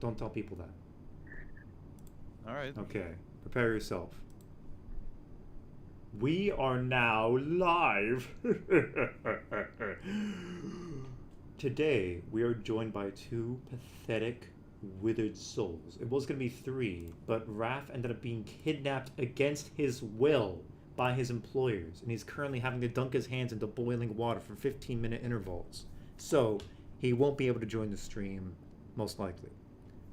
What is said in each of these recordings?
Don't tell people that. Alright. Okay, prepare yourself. We are now live! Today, we are joined by two pathetic, withered souls. It was going to be three, but Raph ended up being kidnapped against his will by his employers, and he's currently having to dunk his hands into boiling water for 15-minute intervals. So, he won't be able to join the stream, most likely.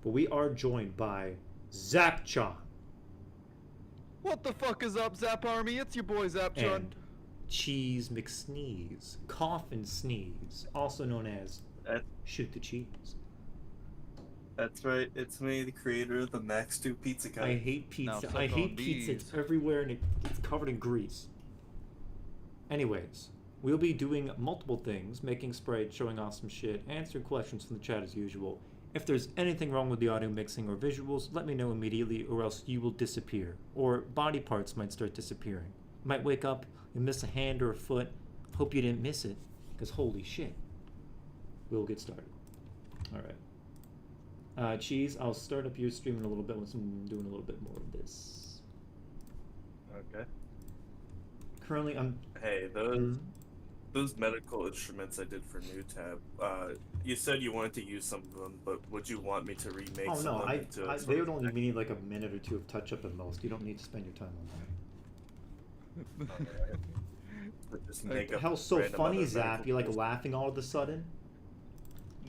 But we are joined by Zapchon. What the fuck is up, Zap Army? It's your boy Zapchon. And Cheese McSneeze, Cough and Sneeze, also known as ShootThaCheese. That's right, it's me, the creator of the Max 2 Pizza Guy. I hate pizza. I hate pizza. It's everywhere and it's covered in grease. Anyways, we'll be doing multiple things, making sprites, showing off some shit, answering questions from the chat as usual. If there's anything wrong with the audio mixing or visuals, let me know immediately or else you will disappear. Or body parts might start disappearing. You might wake up and miss a hand or a foot. Hope you didn't miss it, because holy shit. We'll get started. Alright. Cheese, I'll start up your stream in a little bit once I'm doing a little bit more of this. Okay. Currently, I'm... Hey, those medical instruments I did for New Tab, you said you wanted to use some of them, but would you want me to remake some of them into they would only need like a minute or two of touch-up at most. You don't need to spend your time on that. Just Like, make up hell, so random funny, other Zap. medical You're like tools. laughing all of a sudden.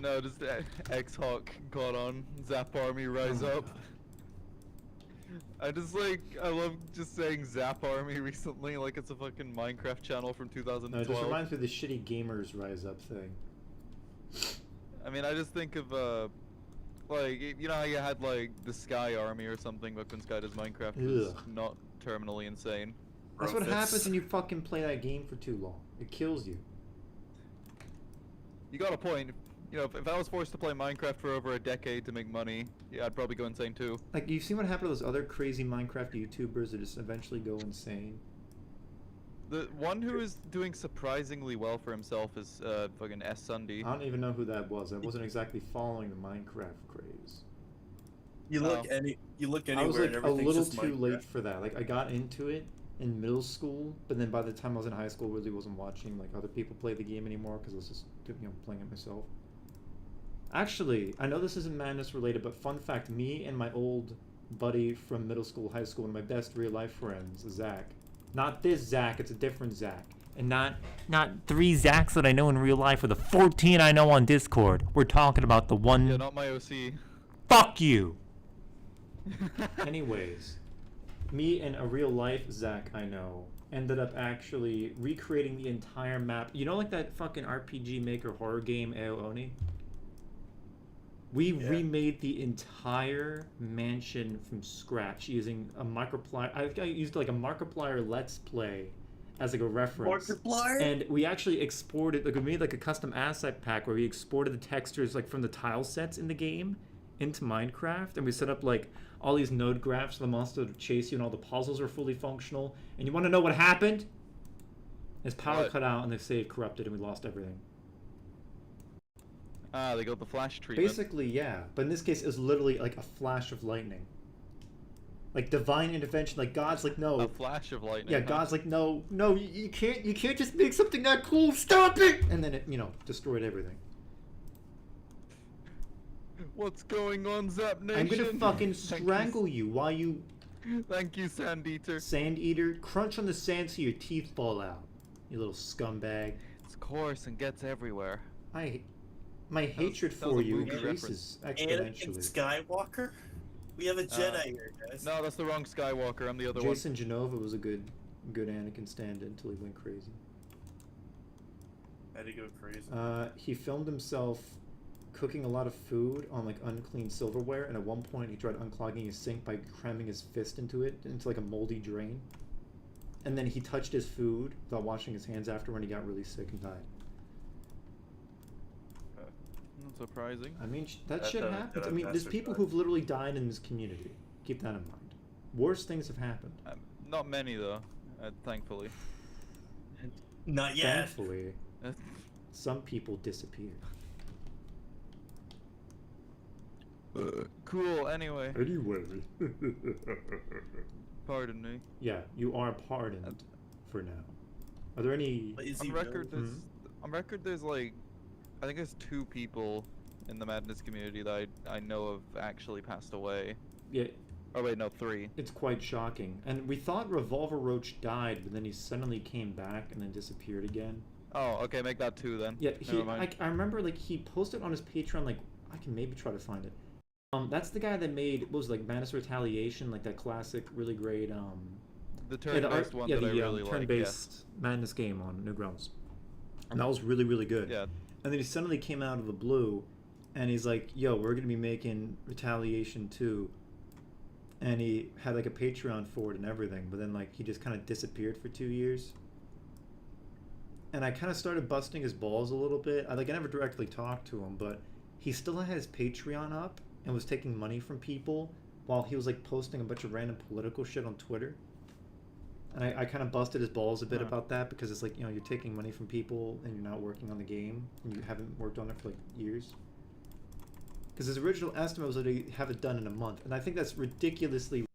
No, just X-Hawk got on. Zap Army, rise Oh my up. God. I love just saying Zap Army recently, like it's a fucking Minecraft channel from No, 2012. it just reminds me of the shitty gamers rise up thing. I mean, I just think of, like, you know how you had, like, the Sky Army or something back when Sky does Minecraft was Ugh. not terminally insane. That's what Profits. happens when you fucking play that game for too long. It kills you. You got a point. You know, if I was forced to play Minecraft for over a decade to make money, yeah, I'd probably go insane too. Like, you've seen what happened to those other crazy Minecraft YouTubers that just eventually go insane? The one who is doing surprisingly well for himself is fucking S Sunday. I don't even know who that was. I wasn't exactly following the Minecraft craze. You look anywhere I was like and a everything's little just too late Minecraft. for that. Like, I got into it in middle school, but then by the time I was in high school, really wasn't watching like other people play the game anymore because I was just playing it myself. Actually, I know this isn't Madness related, but fun fact: me and my old buddy from middle school, high school, and my best real life friends, Zach. Not this Zach, it's a different Zach. And not 3 Zachs that I know in real life or the 14 I know on Discord. We're talking about the one... Yeah, not my OC. Fuck you! Anyways, me and a real life Zach I know ended up actually recreating the entire map. You know, like that fucking RPG Maker horror game, Aeoni? We remade the entire mansion from scratch using a Markiplier. I used like a Markiplier Let's Play as like a reference. Markiplier? And we actually exported, like we made like a custom asset pack where we exported the textures like from the tile sets in the game into Minecraft, and we set up like all these node graphs for the monster to chase you, and all the puzzles are fully functional. And you want to know what happened? His power What? cut out and the save corrupted and we lost everything. Ah, they got the flash treatment. Basically, yeah. But in this case, it was literally like a flash of lightning. Like divine intervention. Like God's like, no. A flash of lightning. Yeah, huh? God's like, no, you can't just make something that cool. Stop it! And then it, destroyed everything. What's going on, Zap Nation? I'm gonna fucking Thank strangle you while you Thank you, Sand Eater. sand eater crunch on the sand so your teeth fall out. You little scumbag. It's coarse and gets everywhere. My hatred that was for a you movie increases Anakin exponentially. Skywalker? We have a Jedi here, guys. No, that's the wrong Skywalker. I'm the other Jason Genova was a good Anakin stand-in until he went crazy. Had to go crazy. He filmed himself cooking a lot of food on like unclean silverware, and at one point he tried unclogging his sink by cramming his fist into it, into like a moldy drain. And then he touched his food without washing his hands after when he got really sick and died. one. Not surprising. I mean, that That- shit that- happens. that I mean, there's bastard people died. who've literally died in this community. Keep that in mind. Worse things have happened. Not many though, thankfully. Not yet. Thankfully, some people disappear. Cool. Anyway. Anyway. Pardon me. Yeah, you are pardoned for now. Are there any... On record, there's like, I think there's 2 people in the Madness community that I know have actually passed away. Yeah. Oh wait, no, 3. It's quite shocking. And we thought Revolver Roach died, but then he suddenly came back and then disappeared again. Oh, okay, make that 2 then. Yeah, I remember like he posted on his Patreon, like, I can maybe try to find it. That's the guy that made, what was it, like Madness Retaliation, like that classic, really great, the turn-based one that I really like. Turn-based Madness game on Newgrounds. And that was really, really good. Yeah. And then he suddenly came out of the blue, and he's like, yo, we're gonna be making Retaliation 2. And he had like a Patreon for it and everything, but then like he just kind of disappeared for 2 years. And I kind of started busting his balls a little bit. I never directly talked to him, but he still had his Patreon up and was taking money from people while he was like posting a bunch of random political shit on Twitter. And I kind of busted his balls a bit about that, because it's like, you know, you're taking money from people and you're not working on the game and you haven't worked on it for like years. Because his original estimate was that he'd have it done in a month, and I think that's ridiculously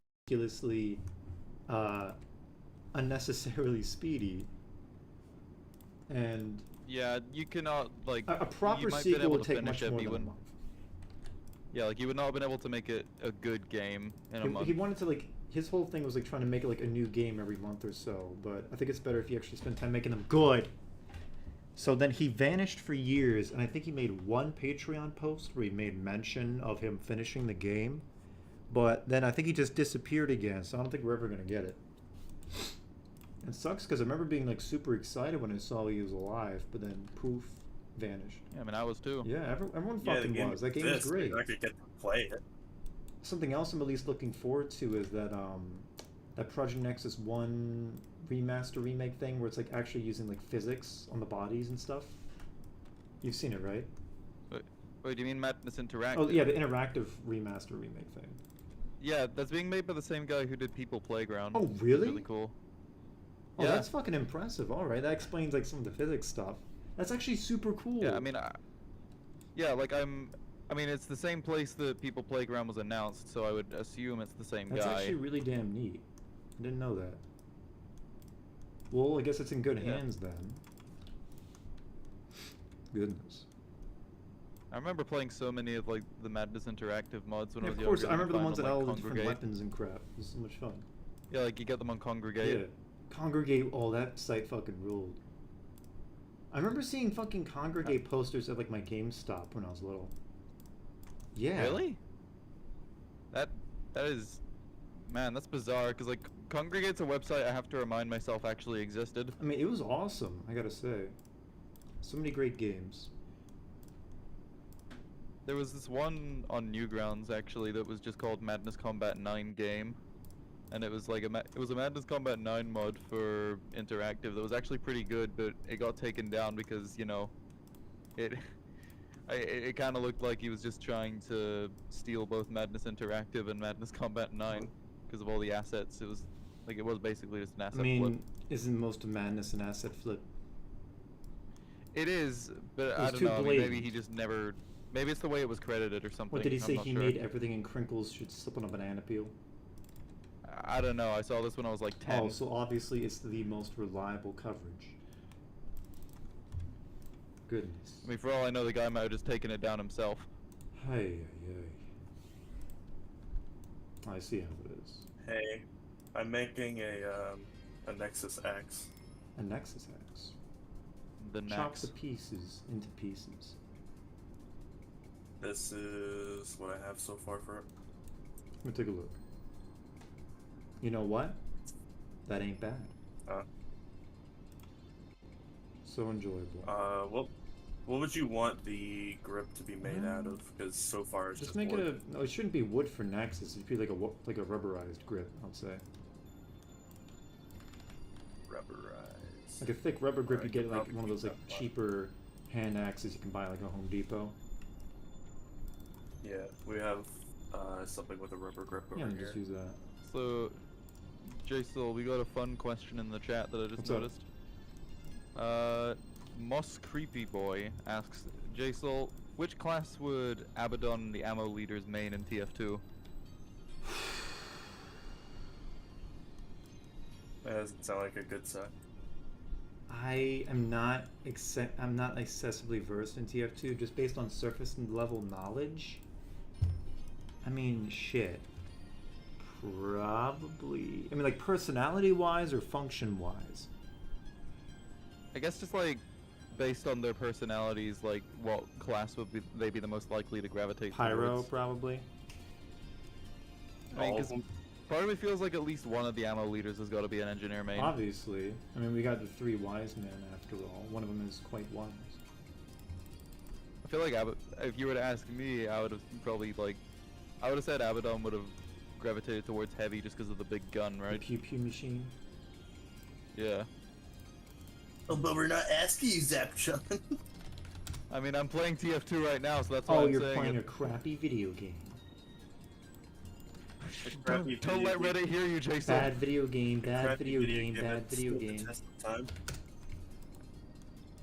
unnecessarily speedy. And yeah, you cannot like a proper sequel would take much more than a month. Yeah, like you would not have been able to make it a good game in a month. He wanted to like, his whole thing was like trying to make it like a new game every month or so, but I think it's better if you actually spend time making them good. So then he vanished for years, and I think he made one Patreon post where he made mention of him finishing the game, but then I think he just disappeared again, so I don't think we're ever going to get it. It sucks, because I remember being like super excited when I saw he was alive, but then poof, vanished. Yeah, I mean, I was too. Yeah, everyone fucking was. That game is great. I could get to play it. Something else I'm at least looking forward to is that that Project Nexus 1 remaster remake thing where it's like actually using like physics on the bodies and stuff. You've seen it, right? Wait, do you mean Madness Interactive? Oh yeah, the interactive remaster remake thing. Yeah, that's being made by the same guy who did People Playground. Oh really? Really cool. Oh, yeah. That's fucking impressive. All right, that explains like some of the physics stuff. That's actually super cool. Yeah, I mean, yeah, like I mean, it's the same place that People Playground was announced, so I would assume it's the same guy. That's actually really damn neat. I didn't know that. Well, I guess it's in good hands then. Goodness. I remember playing so many of like the Madness Interactive mods when I was younger. Of course, I remember the ones that had all the different Congregate. weapons and crap. It was so much fun. Yeah, like you get them on Congregate. Yeah. Congregate, oh, that site fucking ruled. I remember seeing fucking Congregate posters at like my GameStop when I was little. Yeah. Really? That is, man, that's bizarre, because like Congregate's a website I have to remind myself actually existed. I mean, it was awesome, I gotta say. So many great games. There was this one on Newgrounds actually that was just called Madness Combat 9 game, and it was like it was a Madness Combat 9 mod for interactive that was actually pretty good, but it got taken down because, you know, it kind of looked like he was just trying to steal both Madness Interactive and Madness Combat 9 because of all the assets. It was like, it was basically just an asset flip. Isn't most of Madness an asset flip? It is, but I don't know. I mean, maybe he just never. Maybe it's the way it was credited or something. What did he say? I'm not He sure. made everything in crinkles should slip on a banana peel? I don't know. I saw this when I was like 10. Oh, so obviously it's the most reliable coverage. Goodness. I mean, for all I know, the guy might have just taken it down himself. Hey. I see how it is. Hey, I'm making a Nexus X. A Nexus X. The Chop Nex. the pieces into pieces. This is what I have so far for it. Let me take a look. You know what? That ain't bad. So enjoyable. What would you want the grip to be made out of? Because so far it's just make wood. it a. No, it shouldn't be wood for Nexus. It'd be like a rubberized grip, I'd say. Rubberized. Like a thick rubber grip. You get like probably one of those like keep that cheaper hand axes you can buy like at Home Depot. Yeah, we have something with a rubber grip over Yeah, here. just use that. So, Jsoull, we got a fun question in the chat that I just What's up? noticed. Moss Creepy Boy asks, Jsoull, Which class would Abaddon the ammo leader's main in TF2? That doesn't sound like a good sign. I am not I'm not excessively versed in TF2 just based on surface level knowledge. I mean, shit. Probably. I mean, like personality wise or function wise. I guess just like based on their personalities, like what class would they be the most likely to gravitate Pyro, towards? probably. I mean, All of 'cause them. part of me feels like at least one of the ammo leaders has got to be an engineer main. Obviously. I mean, we got the 3 wise men after all. One of them is quite wise. I feel like if you were to ask me, I would have probably I would have said Abaddon would have gravitated towards heavy just because of the big gun, The right? pew pew machine. Yeah. Oh, but we're not asking you, Zapchon. I mean, I'm playing TF2 right now, so that's why Oh, I'm you're saying playing it. a crappy video game. Don't let Reddit hear you, Jsoull. Bad video game, bad Crappy video game, bad that's video still the game. test of time.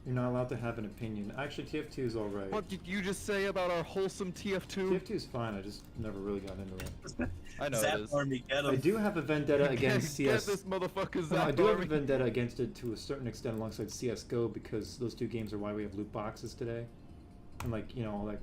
You're not allowed to have an opinion. Actually, TF2 is alright. What did you just say about our wholesome TF2? TF2 is fine, I just never really got into it. I know Zap it is. Army, get I him. do have a vendetta against CS. Get this motherfucker, No, I Zap do have a Army. vendetta against it to a certain extent alongside CSGO because those 2 games are why we have loot boxes today. And like, you know, like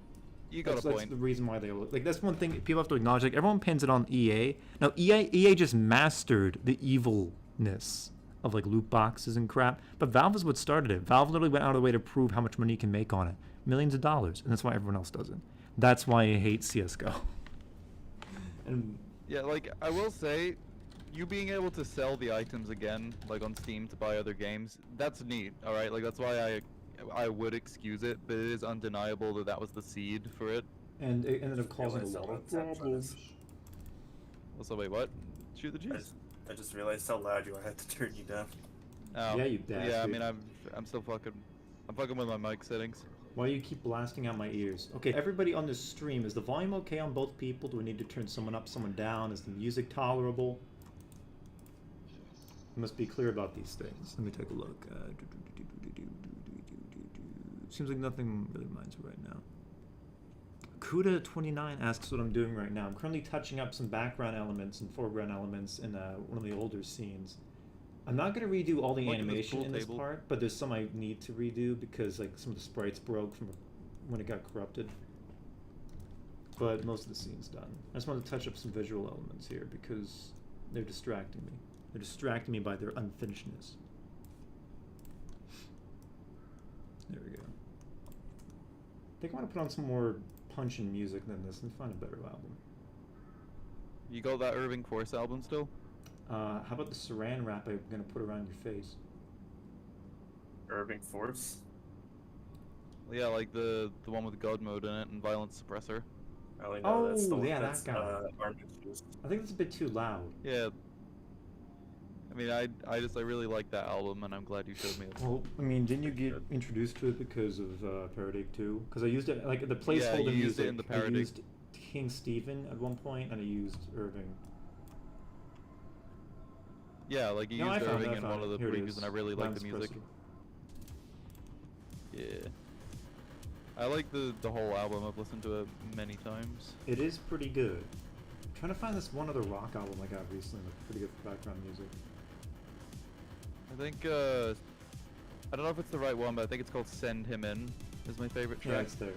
You got a that's point. the reason why they like that's one thing people have to acknowledge. Like everyone pins it on EA. Now EA just mastered the evilness of like loot boxes and crap. But Valve is what started it. Valve literally went out of the way to prove how much money you can make on it. Millions of dollars. And that's why everyone else does it. That's why I hate CSGO. And Yeah, like, I will say, you being able to sell the items again, like on Steam to buy other games, that's neat, alright? Like, that's why I would excuse it, but it is undeniable that that was the seed for it. and it ended up causing a Realized lot how of loud Zapchon problems. is. Also, wait, what? Shoot the I cheese. just realized how loud you are. I had to turn you down. Oh. Yeah, you Yeah, I bastard. mean, I'm still fucking with my mic settings. Why do you keep blasting out my ears? Okay, everybody on this stream, is the volume okay on both people? Do we need to turn someone up, someone down? Is the music tolerable? You must be clear about these things. Let me take a look. Seems like nothing really minds me right now. Kuda29 asks what I'm doing right now. I'm currently touching up some background elements and foreground elements in one of the older scenes. I'm not going to redo all the Like in this animation pool in this table. part, but there's some I need to redo because like some of the sprites broke from when it got corrupted. But most of the scene's done. I just want to touch up some visual elements here because they're distracting me. They're distracting me by their unfinishedness. There we go. I think I want to put on some more punch and music than this and find a better album. You got that Irving Force album still? How about the saran wrap I'm going to put around your face? Irving Force. Yeah, like the one with God mode in it and Violence Suppressor. I only know that's the Oh, one yeah, that that's, guy. Army Shoes. I think that's a bit too loud. Yeah. I mean, I really like that album, and I'm glad you showed me it. Well, I mean, didn't you get introduced to it because of Paradig 2? Because I used it, like, the placeholder you used music, it in the I Paradig. used King Stephen at one point, and I used Irving. Yeah, like you No, I used found it, Irving I in found one of it. the Here it previews, is. and I really like the Lance music. Presser. Yeah. I like the whole album. I've listened to it many times. It is pretty good. I'm trying to find this one other rock album I got recently that's pretty good for background music. I think, I don't know if it's the right one, but I think it's called Send Him In, is my favorite Yeah, track. it's there.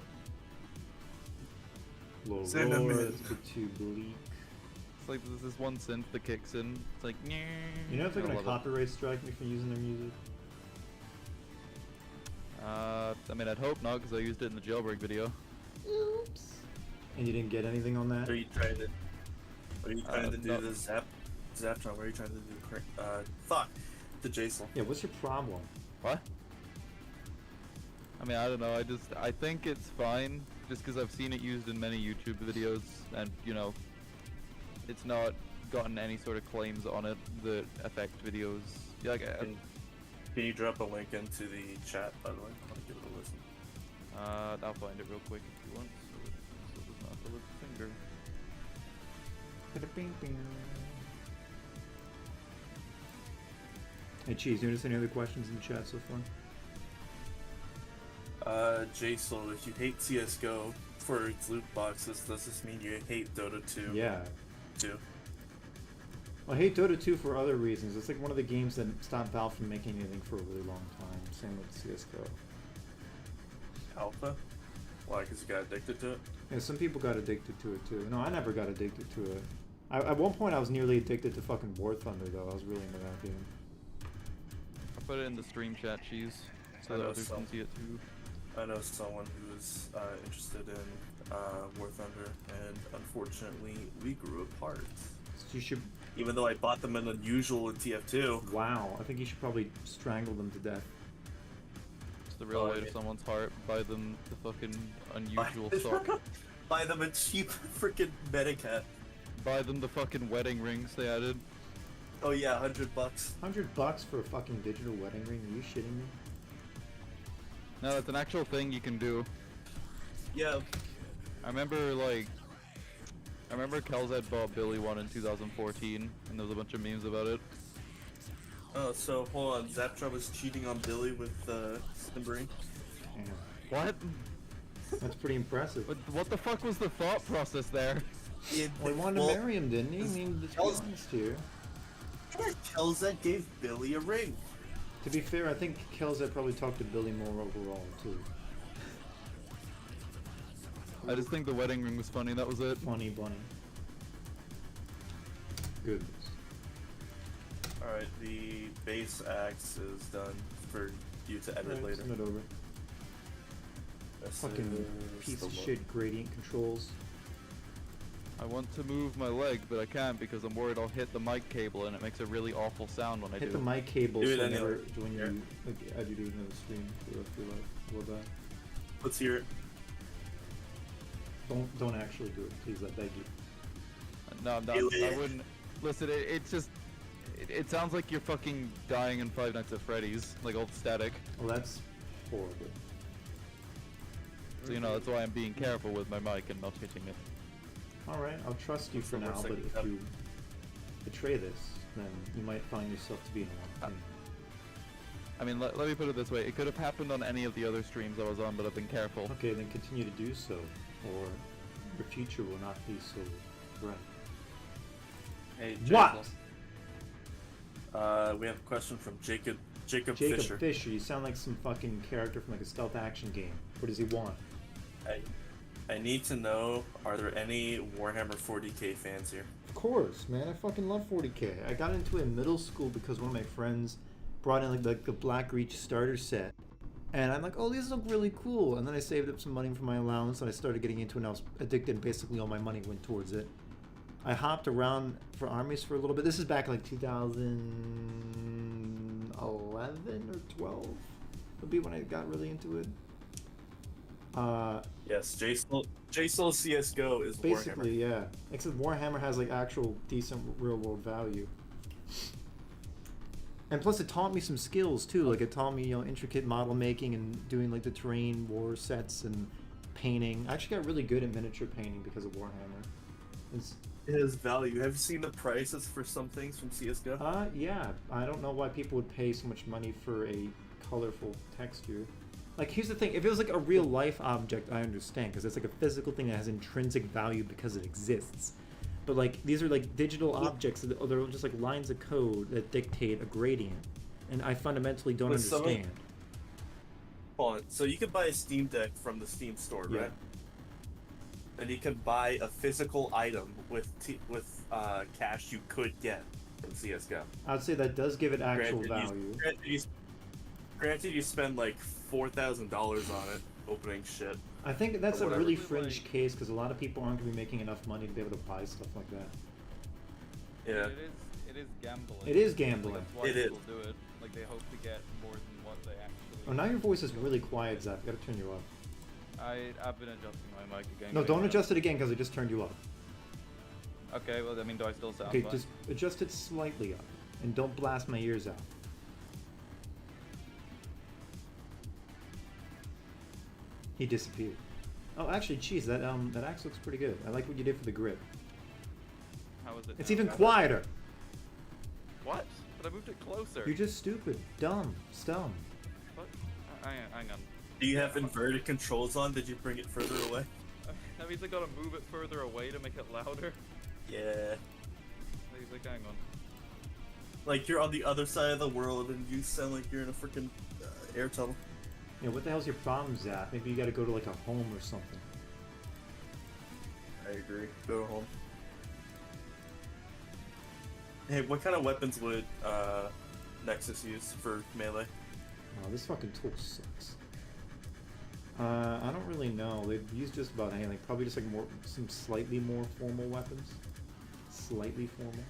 Lord, Send 'em in. it's a bit too bleak. It's like there's this one synth that kicks in. It's like, You know if they're I gonna love it. copyright strike me for using their music? I mean, I'd hope not, because I used it in the jailbreak video. Oops. And you didn't get anything on that? Are you trying to? Are you trying to do no. the Zapchon? What are you trying to do? Fuck. The Jsoull. Yeah, what's your problem? What? I mean, I don't know. I think it's fine, just because I've seen it used in many YouTube videos, and you know, it's not gotten any sort of claims on it that affect videos. Yeah, like, Can you drop a link into the chat, by the way? I'll give it a listen. I'll find it real quick if you want. So it does not have to lift a finger. Hey, Cheese, you notice any other questions in the chat so far? Jsoull, if you hate CS:GO for its loot boxes, does this mean you hate Dota 2? Yeah. Too. Well, I hate Dota 2 for other reasons. It's like one of the games that stopped Valve from making anything for a really long time. Same with CS:GO. Alpha? Why? Because you got addicted to it? Yeah, some people got addicted to it too. No, I never got addicted to it. At one point, I was nearly addicted to fucking War Thunder, though. I was really into that game. I put it in the stream chat, Cheese, so that others can see it too. I know someone who was interested in War Thunder, and unfortunately, we grew apart. So you should. Even though I bought them in Unusual in TF2. Wow, I think you should probably strangle them to death. It's the real way to someone's heart. Buy them the fucking Unusual sock. Buy them a cheap freaking Medicat. Buy them the fucking wedding rings they added. Oh yeah, $100. $100 for a fucking digital wedding ring? Are you shitting me? No, it's an actual thing you can do. Yeah. I remember Kelzed bought Billy one in 2014, and there was a bunch of memes about it. Oh, so hold on, Zapchon was cheating on Billy with Simbering? What? That's pretty impressive. What the fuck was the thought process there? Well, he wanted to marry him, didn't he? I mean, let's be honest here. Kelzed gave Billy a ring. To be fair, I think Kelzed probably talked to Billy more overall, too. I just think the wedding ring was funny, that was it. Funny bunny. Goodness. Alright, the base axe is done for you to edit later. Send it over. Fucking piece of shit gradient controls. I want to move my leg, but I can't because I'm worried I'll hit the mic cable and it makes a really awful sound when I do. Hit the mic cable Do it so anyway. when you as you do another stream for the rest of your life. Will die. Let's hear it. Don't actually do it, please. I beg you. No, I'm not. I wouldn't. Listen, it sounds like you're fucking dying in Five Nights at Freddy's, like all static. Well, that's horrible. So you know that's why I'm being careful with my mic and not hitting it. Alright, I'll trust you for now, but if you betray this, then you might find yourself to be in a wrong team. I mean, let me put it this way, it could have happened on any of the other streams I was on, but I've been careful. Okay, then continue to do so, or your future will not be so bright. Hey, What? We have a question from Jacob Fisher. Fisher, you sound like some fucking character from like a stealth action game. What does he want? I need to know, are there any Warhammer 40k fans here? Of course, man. I fucking love 40k. I got into it in middle school because one of my friends brought in like the Black Reach starter set. And I'm like, oh, these look really cool. And then I saved up some money from my allowance and I started getting into it and I was addicted. Basically all my money went towards it. I hopped around for armies for a little bit. This is back in like 2011 or 12. Would be when I got really into it. Yes, Jsoull CS:GO is basically Warhammer. Yeah. Except Warhammer has like actual decent real world value. And plus it taught me some skills too. Like it taught me, you know, intricate model making and doing like the terrain war sets and painting. I actually got really good at miniature painting because of Warhammer. It has value. Have you seen the prices for some things from CS:GO? Yeah. I don't know why people would pay so much money for a colorful texture. Like, here's the thing. If it was like a real life object, I understand, because it's like a physical thing that has intrinsic value because it exists. But like, these are like digital objects that they're just like lines of code that dictate a gradient, and I fundamentally don't understand. Hold on. So you could buy a Steam Deck from the Steam store, Yeah. right? And you can buy a physical item with cash you could get from CS:GO. I'd say that does give it actual value. Granted, you spend like $4,000 on it, opening shit. I think that's or a whatever. really fringe case because a lot of people aren't going to be making enough money to be able to buy stuff like that. Yeah. It is gambling. It is gambling. Like, that's why It people is. do it. Like they hope to get more than what they actually. Oh, now your voice is really quiet, Zap. I gotta turn you up. I've been adjusting my mic again. No, don't adjust it again because I just turned you up. Okay, well I mean, do I still sound Okay, fine? just adjust it slightly up, and don't blast my ears out. He disappeared. Oh, actually, geez, that axe looks pretty good. I like what you did for the grip. How is it? It's now? even quieter. What? But I moved it closer. You're just stupid, dumb, stum. What? Hang on. Do you have inverted controls on? Did you bring it further away? That means I gotta move it further away to make it louder. Yeah. He's like, hang on. Like you're on the other side of the world and you sound like you're in a freaking air tunnel. Yeah, what the hell's your problem, Zap? Maybe you gotta go to like a home or something. I agree. Go home. Hey, what kind of weapons would Nexus use for melee? Oh, this fucking tool sucks. I don't really know. They've used just about anything. Probably just like some slightly more formal weapons. Slightly formal.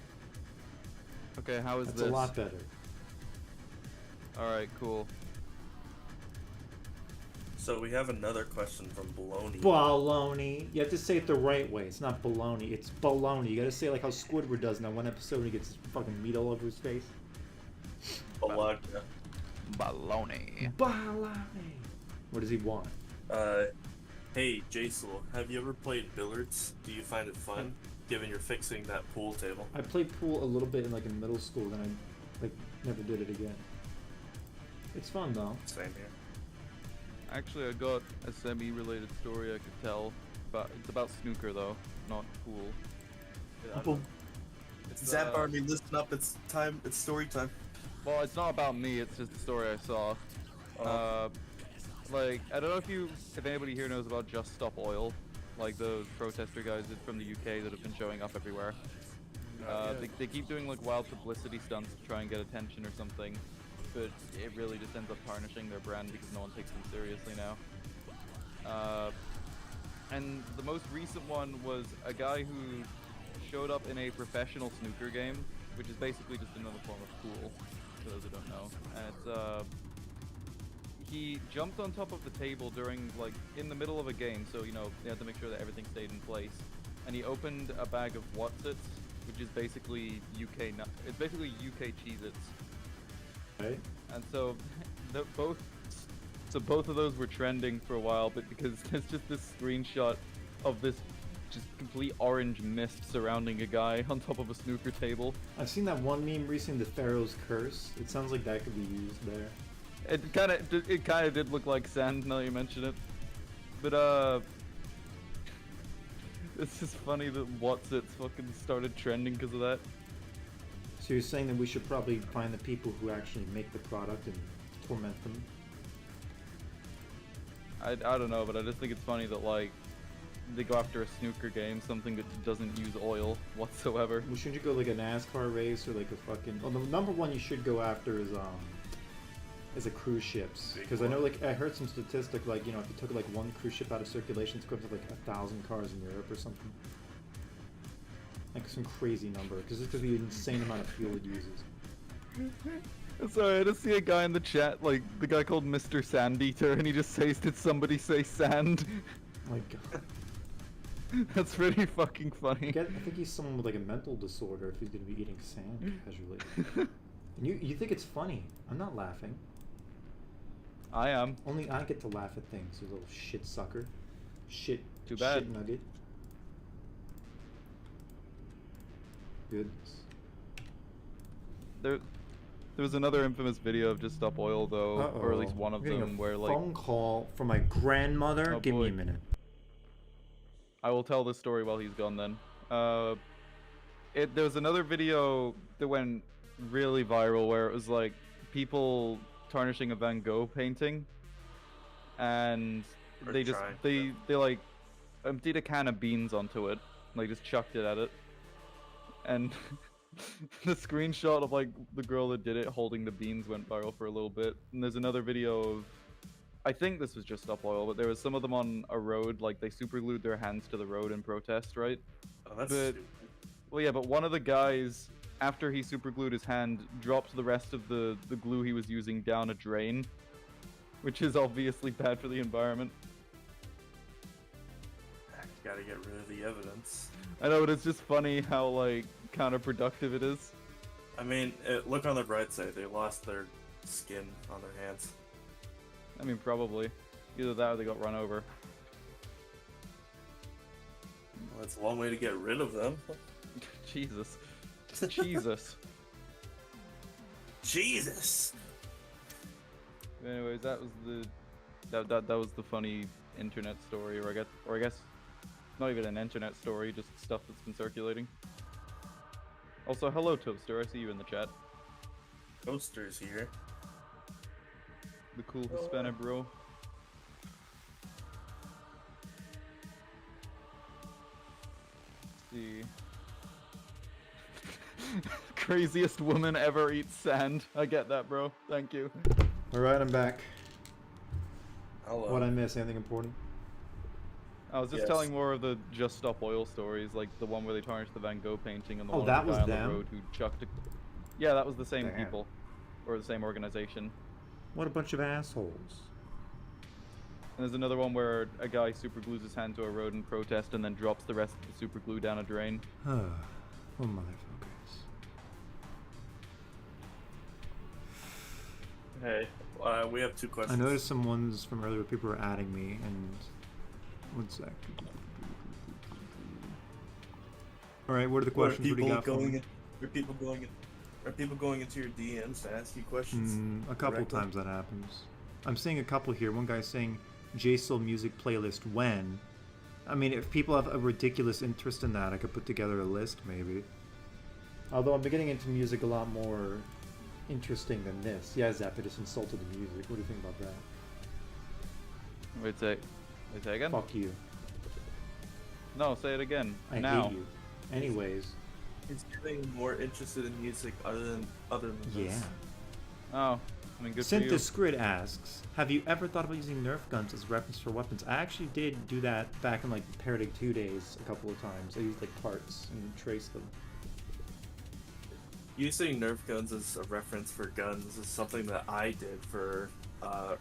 Okay, how is That's this? a lot better. Alright, cool. So we have another question from Baloney. Baloney. You have to say it the right way. It's not baloney. It's baloney. You gotta say it like how Squidward does in that one episode when he gets his fucking meat all over his face. Baloney. Baloney. Baloney. What does he want? Hey, Jsoull, have you ever played billiards? Do you find it fun, given you're fixing that pool table? I played pool a little bit in middle school, then I never did it again. It's fun though. Same here. Actually, I got a semi-related story I could tell, but it's about snooker though, not pool. Boom. It's Zap Army, listen up, it's time, it's story time. Well, it's not about me, it's just a story I saw. Like, I don't know if anybody here knows about Just Stop Oil, like those protester guys from the UK that have been showing up everywhere. They keep doing like wild publicity stunts to try and get attention or something, but it really just ends up tarnishing their brand because no one takes them seriously now. And the most recent one was a guy who showed up in a professional snooker game, which is basically just another form of pool, for those who don't know. And it's, he jumped on top of the table during, like, in the middle of a game, so, you know, they had to make sure that everything stayed in place. And he opened a bag of Whatsits, which is basically it's basically UK Cheez-Its. Right. And so, both of those were trending for a while, but because there's just this screenshot of this just complete orange mist surrounding a guy on top of a snooker table. I've seen that one meme recently, the Pharaoh's Curse. It sounds like that could be used there. It kind of did look like sand now you mention it, but it's just funny that Whatsits fucking started trending because of that. So you're saying that we should probably find the people who actually make the product and torment them? I don't know, but I just think it's funny that like they go after a snooker game, something that doesn't use oil whatsoever. Well, shouldn't you go like a NASCAR race or like a fucking? Well, the number one you should go after is a cruise ships, because I know, like, I heard some statistic, like, you know, if you took like one cruise ship out of circulation, it's equivalent to like 1,000 cars in Europe or something. Like some crazy number, because it's gonna be an insane amount of fuel it uses. Sorry, I just see a guy in the chat, like the guy called Mr. Sandeater, and he just says, "Did somebody say sand?" Oh my god. That's pretty fucking funny. I think he's someone with like a mental disorder if he's gonna be eating sand casually. And you think it's funny? I'm not laughing. I am. Only I get to laugh at things, you little shit sucker. Shit. Too bad. Shit nugget. Goodness. There was another infamous video of Just Stop Oil though, or at least one of them, where like phone call from my grandmother. Oh, Give me boy. a minute. I will tell this story while he's gone then. There was another video that went really viral where it was like people tarnishing a Van Gogh painting, and Or they just trying, they like emptied a can of beans onto it, like just chucked it at it, and the screenshot of like the girl that did it holding the beans went viral for a little bit. And there's another video of, I think this was Just Stop Oil, but there was some of them on a road, like they super glued their hands to the road in protest, right? Oh, that's But stupid. well, yeah, but one of the guys, after he super glued his hand, dropped the rest of the glue he was using down a drain, which is obviously bad for the environment. Gotta get rid of the evidence. I know, but it's just funny how like counterproductive it is. I mean, look on the bright side, they lost their skin on their hands. I mean, probably. Either that or they got run over. Well, that's one way to get rid of them. Jesus. Jesus. Jesus! Anyways, that was the That was the funny internet story, or I guess not even an internet story, just stuff that's been circulating. Also, hello Toaster, I see you in the chat. Toaster's here. The cool Hispanic bro. Let's see. Craziest woman ever eats sand. I get that, bro. Thank you. Alright, I'm back. Hello. What'd I miss? Anything important? I was just telling more of the Just Stop Oil stories, like the one where they tarnished the Van Gogh painting and the one that of the was guy on them? the road who chucked a... Yeah, that was the same Damn. people. Or the same organization. What a bunch of assholes. And there's another one where a guy super glues his hand to a road in protest and then drops the rest of the super glue down a drain. Oh, motherfuckers. Hey, we have 2 questions. I noticed some ones from earlier where people were adding me, and... One sec. Alright, what are the questions? What do you got for me? Are people going into your DMs to ask you questions? A couple times that happens. I'm seeing a couple here. One guy's saying, Jsoull music playlist when? I mean, if people have a ridiculous interest in that, I could put together a list, maybe. Although I'm getting into music a lot more interesting than this. Yeah, Zap, I just insulted the music. What do you think about that? Wait, say again? Fuck you. No, say it again. I now. hate you. Anyways. He's getting more interested in music other than this. Yeah. Oh, I mean, good for you. Synthescrid asks, have you ever thought about using Nerf guns as a reference for weapons? I actually did do that back in like Paradig 2 days a couple of times. I used like parts and traced them. Using Nerf guns as a reference for guns is something that I did for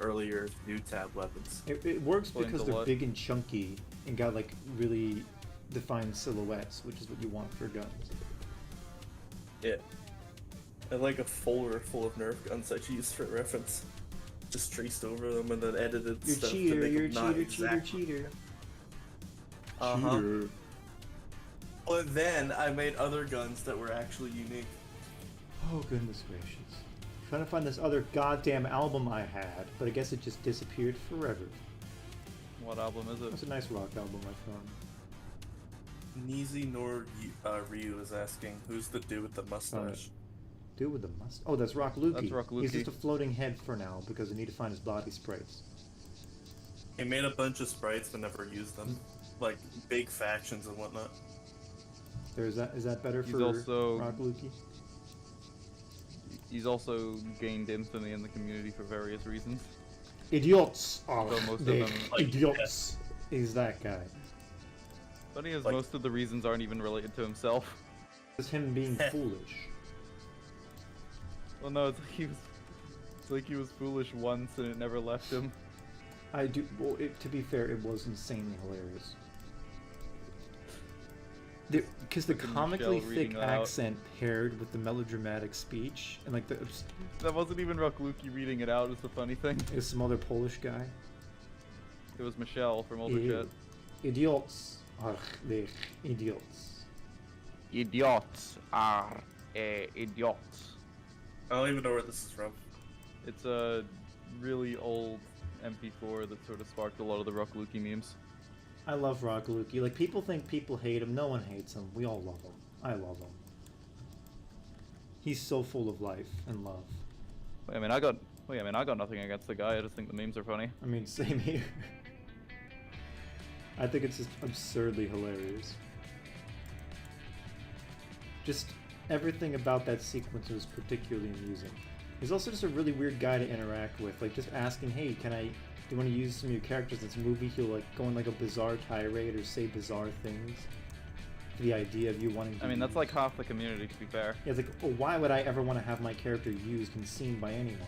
earlier new tab weapons. It works Explains because a they're lot. big and chunky and got like really defined silhouettes, which is what you want for guns. Yeah. I had like a folder full of Nerf guns I used for reference. Just traced over them and then edited You're stuff cheater, to make you're them not cheater, exact. cheater. Uh-huh. But then I made other guns that were actually unique. Oh goodness gracious. Trying to find this other goddamn album I had, but I guess it just disappeared forever. What album is it? That's a nice rock album I found. Neezy nor Ryu is asking, who's the dude with the mustache? Dude with the must. Oh, that's Rock Lukey. That's Rock Lukey. He's just a floating head for now because I need to find his body sprites. He made a bunch of sprites but never used them. Like big factions and whatnot. Is that better He's for also- Rock Lukey? He's also gained infamy in the community for various reasons. Idiots! So most of they them- idiots! He's that guy. Funny as Like- most of the reasons aren't even related to himself. It's him being foolish. Well, no, it's like he was foolish once and it never left him. I do. Well, to be fair, it was insanely hilarious. Because the Fucking comically Michelle reading thick that out. accent paired with the melodramatic speech, and like That wasn't even Rock Lukey reading it out, is the funny thing. is some other Polish guy. It was Michelle from Older Ew. Chat. Idiots. Ach, they idiots. Idiots are idiots. I don't even know where this is from. It's a really old MP4 that sort of sparked a lot of the Rock Lukey memes. I love Rock Lukey. Like, people think people hate him. No one hates him. We all love him. I love him. He's so full of life and love. I mean, I got nothing against the guy. I just think the memes are funny. I mean, same here. I think it's just absurdly hilarious. Just everything about that sequence was particularly amusing. He's also just a really weird guy to interact with. Like, just asking, hey, do you want to use some of your characters in this movie? He'll like go on like a bizarre tirade or say bizarre things. For the idea of you wanting to I mean, that's use. like half the community, to be fair. Yeah, it's like, oh, why would I ever want to have my character used and seen by anyone?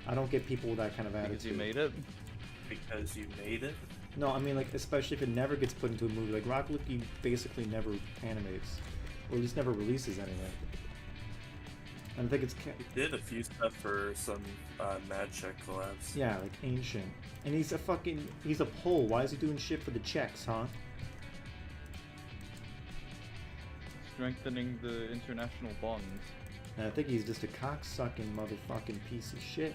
I don't get people with that kind of attitude. Because you made it. Because you made it? No, I mean, like, especially if it never gets put into a movie. Like, Rock Lukey basically never animates. Or at least never releases anything. And I think it's... He did a few stuff for some Mad Check collabs. Yeah, like, ancient. And he's a Pole. Why is he doing shit for the Czechs, huh? Strengthening the international bonds. And I think he's just a cocksucking motherfucking piece of shit.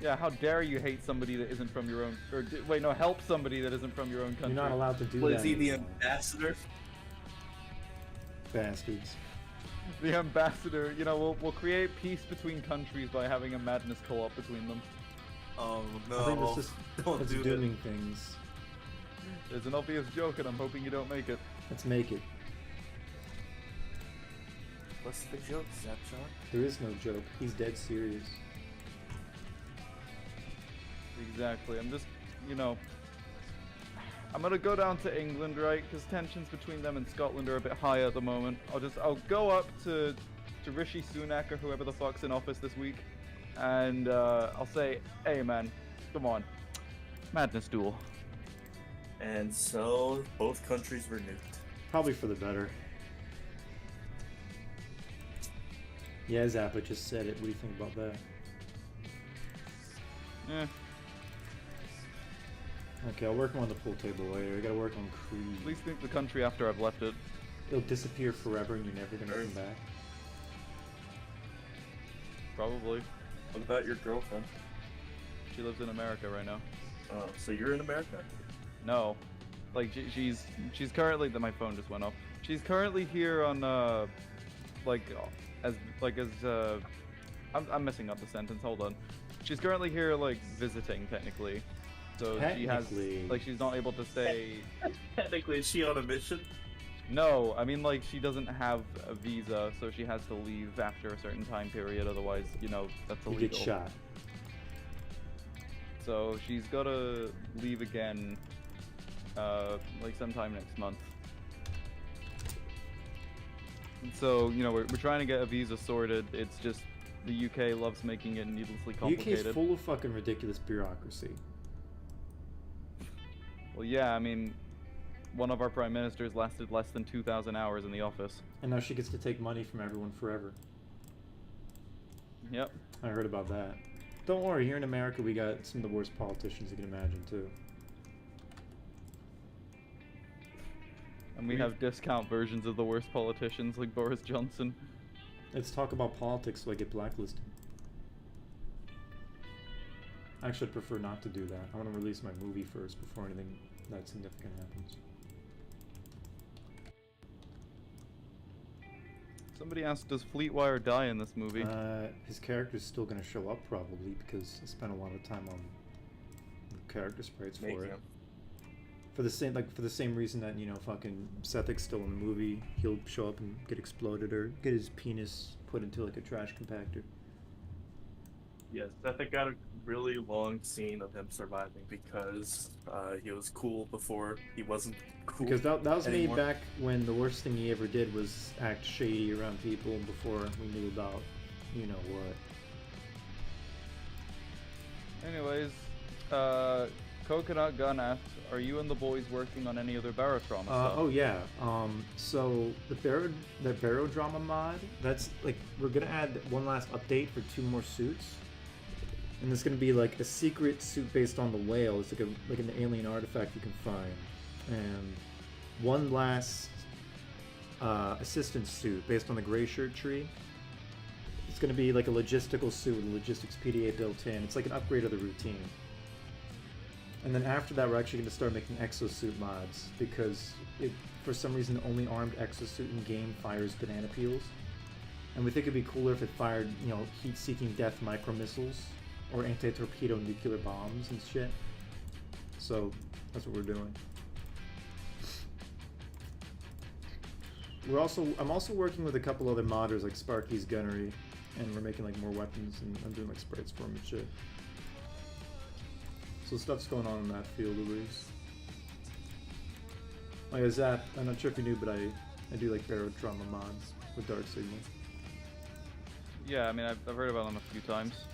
Yeah, how dare you hate somebody that isn't from your own, or wait, no, help somebody that isn't from your own country. You're not allowed to do Was that. he the anymore. ambassador? Bastards. The ambassador, you know, we'll create peace between countries by having a madness co-op between them. Oh no! I think that's just Don't that's do dooming things. There's an obvious joke, and I'm hoping you don't make it. Let's make it. What's the joke, Zapchon? There is no joke. He's dead serious. Exactly. I'm just, you know, I'm gonna go down to England, right? Because tensions between them and Scotland are a bit high at the moment. I'll go up to Rishi Sunak or whoever the fuck's in office this week, and I'll say, hey man, come on, madness duel. And so both countries were nuked. Probably for the better. Yeah, Zappa just said it. What do you think about that? Eh. Okay, I'll work on the pool table later. I gotta work on Creed. At least think the country after I've left it. It'll disappear forever and you're never gonna come back. Probably. What about your girlfriend? She lives in America right now. Oh, so you're in America? No. Like, she's currently, my phone just went off. She's currently here on, I'm messing up the sentence, hold on. She's currently here, like, visiting, technically. So she has, like, she's not able to stay... Technically, is she on a mission? No, I mean, like, she doesn't have a visa, so she has to leave after a certain time period, otherwise, you know, that's illegal. You get shot. So she's gotta leave again, like, sometime next month. And so, you know, we're trying to get a visa sorted, it's just, the UK loves making it needlessly complicated. The UK's full of fucking ridiculous bureaucracy. Well, yeah, I mean, one of our prime ministers lasted less than 2,000 hours in the office. And now she gets to take money from everyone forever. Yep. I heard about that. Don't worry, here in America we got some of the worst politicians you can imagine, too. And we have discount versions of the worst politicians, like Boris Johnson. Let's talk about politics so I get blacklisted. Actually, I'd prefer not to do that. I want to release my movie first before anything that significant happens. Somebody asked, does Fleetwire die in this movie? His character's still going to show up probably because I spent a lot of time on the character sprites for it. For the same reason that, you know, fucking Sethic's still in the movie. He'll show up and get exploded or get his penis put into like a trash compactor. Yes, Sethic got a really long scene of him surviving because he was cool before he wasn't cool. Because that was anymore. me back when the worst thing he ever did was act shady around people before we knew about, you know what. Anyways, Coconut Gun asked, are you and the boys working on any other Barotrauma stuff? Oh yeah. So the Barotrauma mod, that's like we're gonna add one last update for 2 more suits. And there's gonna be like a secret suit based on the whale. It's like an alien artifact you can find, and one last assistance suit based on the gray shirt tree. It's gonna be like a logistical suit with a logistics PDA built in. It's like an upgrade of the routine. And then after that, we're actually gonna start making exosuit mods because for some reason the only armed exosuit in game fires banana peels, and we think it'd be cooler if it fired, you know, heat-seeking death micro missiles or anti-torpedo nuclear bombs and shit. So that's what we're doing. I'm also working with a couple other modders like Sparky's Gunnery, and we're making like more weapons, and I'm doing like sprites for them and shit. So stuff's going on in that field at least. Like Zap, I'm not sure if you knew, but I do like Barotrauma mods with Dark Signal. Yeah, I mean, I've heard about them a few times.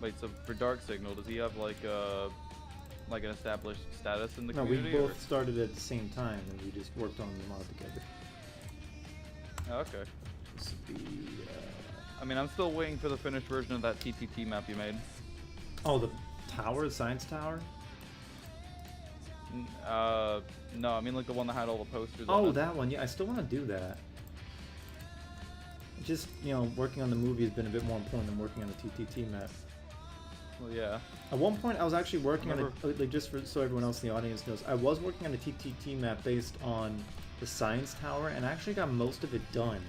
Wait, so for Dark Signal, does he have like an established status in the community? No, we both started at the same time, and we just worked on the mod together. Oh, okay. This would be, I mean, I'm still waiting for the finished version of that TTT map you made. Oh, the tower, the science tower? No, I mean like the one that had all the posters Oh, on it. that one. Yeah, I still want to do that. Just, you know, working on the movie has been a bit more important than working on the TTT map. Well, yeah. At one point, I was actually working on Remember- a, like, just so everyone else in the audience knows, I was working on a TTT map based on the Science Tower, and I actually got most of it done.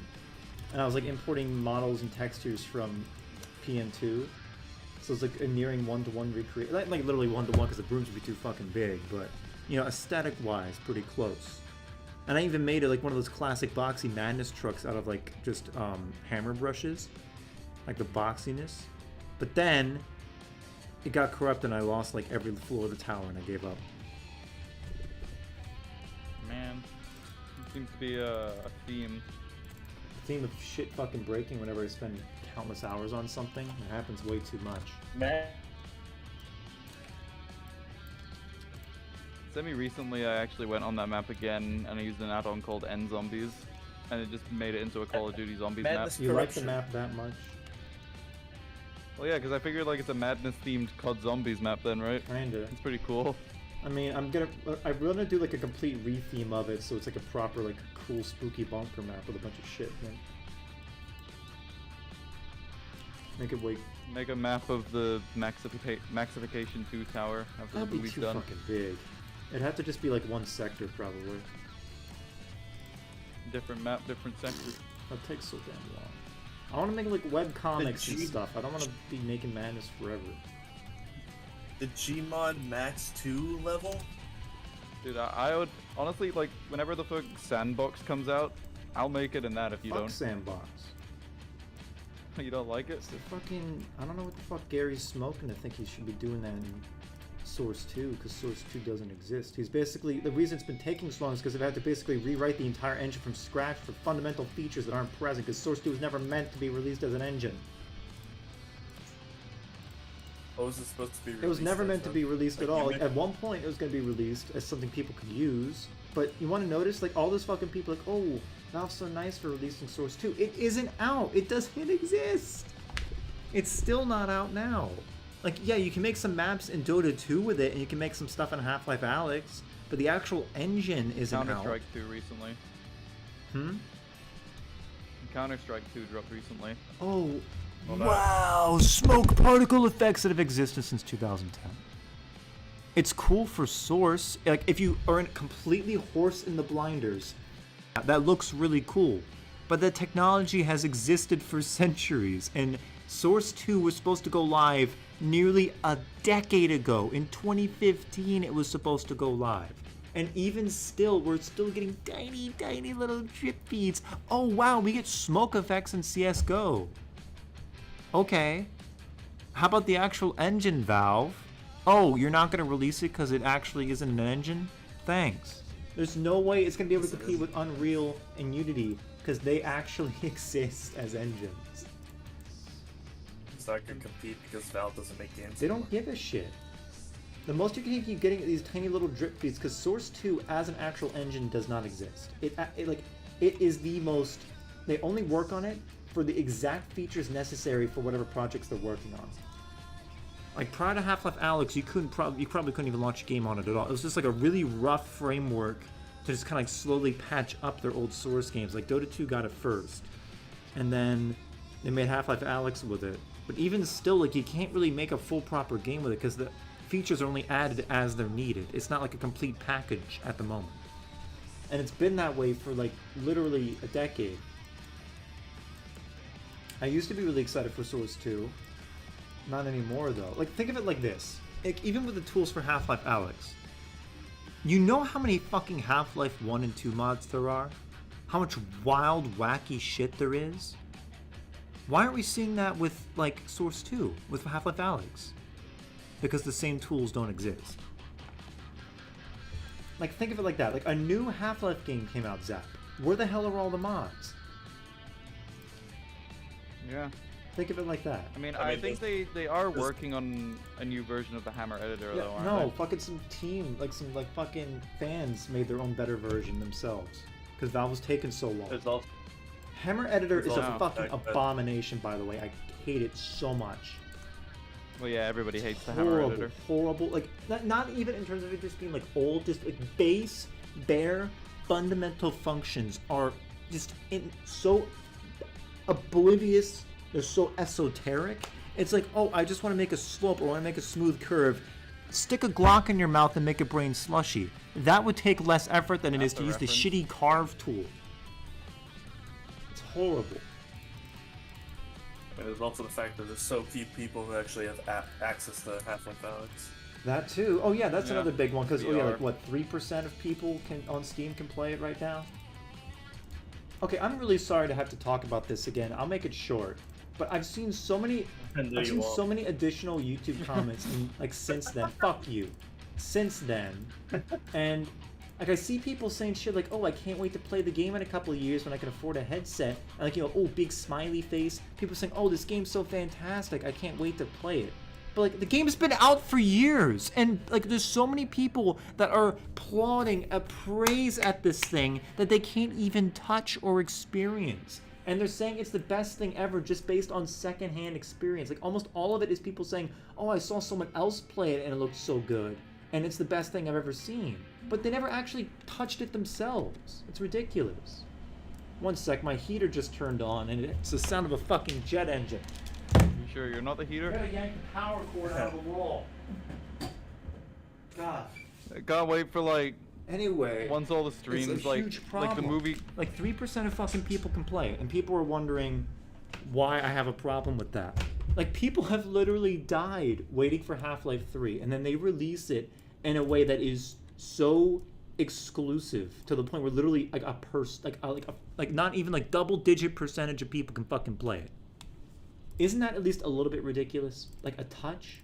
And I was like importing models and textures from PN2, so it's like a nearing one-to-one recreation, like literally one-to-one because the rooms would be too fucking big, but you know, aesthetic-wise, pretty close. And I even made it like one of those classic boxy Madness trucks out of like just hammer brushes, like the boxiness. But then it got corrupt and I lost like every floor of the tower and I gave up. Man, it seems to be a theme. Theme of shit fucking breaking whenever I spend countless hours on something. It happens way too much. Man. Semi-recently, I actually went on that map again, and I used an add-on called End Zombies, and it just made it into a Call of Duty Zombies map. Madness You like the corruption. map that much? Well, yeah, because I figured like it's a Madness-themed COD Zombies map then, right? Kinda. It's pretty cool. I mean, I'm gonna do like a complete re-theme of it, so it's like a proper, like, cool, spooky bunker map with a bunch of shit in it. Make it way. Make a map of the Maxification 2 tower after the That'd be movie's too done. fucking big. It'd have to just be like one sector, probably. Different map, different sectors. That takes so damn long. I want to make like web comics and G- stuff. I don't want to be making Madness forever. The Gmod Max 2 level? Dude, I would honestly like whenever the fuck Sandbox comes out, I'll make it in that if you Fuck don't. Sandbox. You don't like it? It's the fucking. I don't know what the fuck Gary's smoking to think he should be doing that in Source 2, because Source 2 doesn't exist. He's basically. The reason it's been taking so long is because they've had to basically rewrite the entire engine from scratch for fundamental features that aren't present, because Source 2 was never meant to be released as an engine. What was it supposed to be released? It was never as, meant to though? be released at all. you Like, make- at one point, it was going to be released as something people could use. But you want to notice, like, all those fucking people, like, oh, Valve's so nice for releasing Source 2. It isn't out. It doesn't exist. It's still not out now. Like, yeah, you can make some maps in Dota 2 with it, and you can make some stuff in Half-Life Alyx, but the actual engine isn't out. Counter-Strike 2 recently. Hmm? Counter-Strike 2 dropped recently. Oh, Well, that- wow! Smoke particle effects that have existed since 2010. It's cool for Source. Like, if you are completely horse in the blinders, that looks really cool. But the technology has existed for centuries, and Source 2 was supposed to go live nearly a decade ago. In 2015, it was supposed to go live. And even still, we're still getting tiny, tiny little drip feeds. Oh wow, we get smoke effects in CSGO. Okay. How about the actual engine, Valve? Oh, you're not going to release it because it actually isn't an engine? Thanks. There's no way it's going to be able to compete with Unreal and Unity because they actually exist as engines. It's not gonna compete because Valve doesn't make games. They don't give a shit. The most you can keep getting are these tiny little drip feeds because Source 2 as an actual engine does not exist. It is the most. They only work on it for the exact features necessary for whatever projects they're working on. Like prior to Half-Life Alyx, you probably couldn't even launch a game on it at all. It was just like a really rough framework to just kind of like slowly patch up their old Source games. Like Dota 2 got it first, and then they made Half-Life Alyx with it. But even still, like you can't really make a full proper game with it because the features are only added as they're needed. It's not like a complete package at the moment. And it's been that way for like literally a decade. I used to be really excited for Source 2. Not anymore though. Like think of it like this. Like, even with the tools for Half-Life Alyx, you know how many fucking Half-Life 1 and 2 mods there are? How much wild, wacky shit there is? Why aren't we seeing that with, like, Source 2, with Half-Life Alyx? Because the same tools don't exist. Like, think of it like that. Like, a new Half-Life game came out, Zap. Where the hell are all the mods? Yeah. Think of it like that. I mean, I I mean, think they are working on a new version of the Hammer editor, Yeah, though, aren't no, they? fucking some team, like some like fucking fans made their own better version themselves. Because Valve was taking so long. There's also Hammer editor is a also- fucking That- abomination, by the way. I hate it so much. Well, yeah, everybody hates the Hammer Horrible, editor. horrible. Like not even in terms of it just being like old, just like base, bare, fundamental functions are just so oblivious. They're so esoteric. It's like, oh, I just want to make a slope or want to make a smooth curve. Stick a Glock in your mouth and make a brain slushy. That would take less effort than it is to use the shitty carve tool. It's horrible. And there's also the fact that there's so few people who actually have access to Half-Life Alyx. That too. Oh yeah, that's another big one because VR. like what 3% of people on Steam can play it right now. Okay, I'm really sorry to have to talk about this again. I'll make it short. But I've seen so many additional YouTube comments like since then. Fuck you. Since then. And like I see people saying shit like, "Oh, I can't wait to play the game in a couple of years when I can afford a headset." And like, oh, big smiley face. People saying, "Oh, this game's so fantastic. I can't wait to play it." But like the game's been out for years, and like there's so many people that are applauding a praise at this thing that they can't even touch or experience. And they're saying it's the best thing ever just based on secondhand experience. Like almost all of it is people saying, "Oh, I saw someone else play it and it looked so good, and it's the best thing I've ever seen." But they never actually touched it themselves. It's ridiculous. One sec, my heater just turned on, and it's the sound of a fucking jet engine. You sure you're not the heater? I gotta yank the power cord out of the wall. God. I can't wait for like. Anyway, once all the streams it's a huge problem. like the movie. Like 3% of fucking people can play it, and people are wondering why I have a problem with that. Like people have literally died waiting for Half-Life 3, and then they release it in a way that is so exclusive to the point where literally like not even like double-digit percentage of people can fucking play it. Isn't that at least a little bit ridiculous? Like a touch?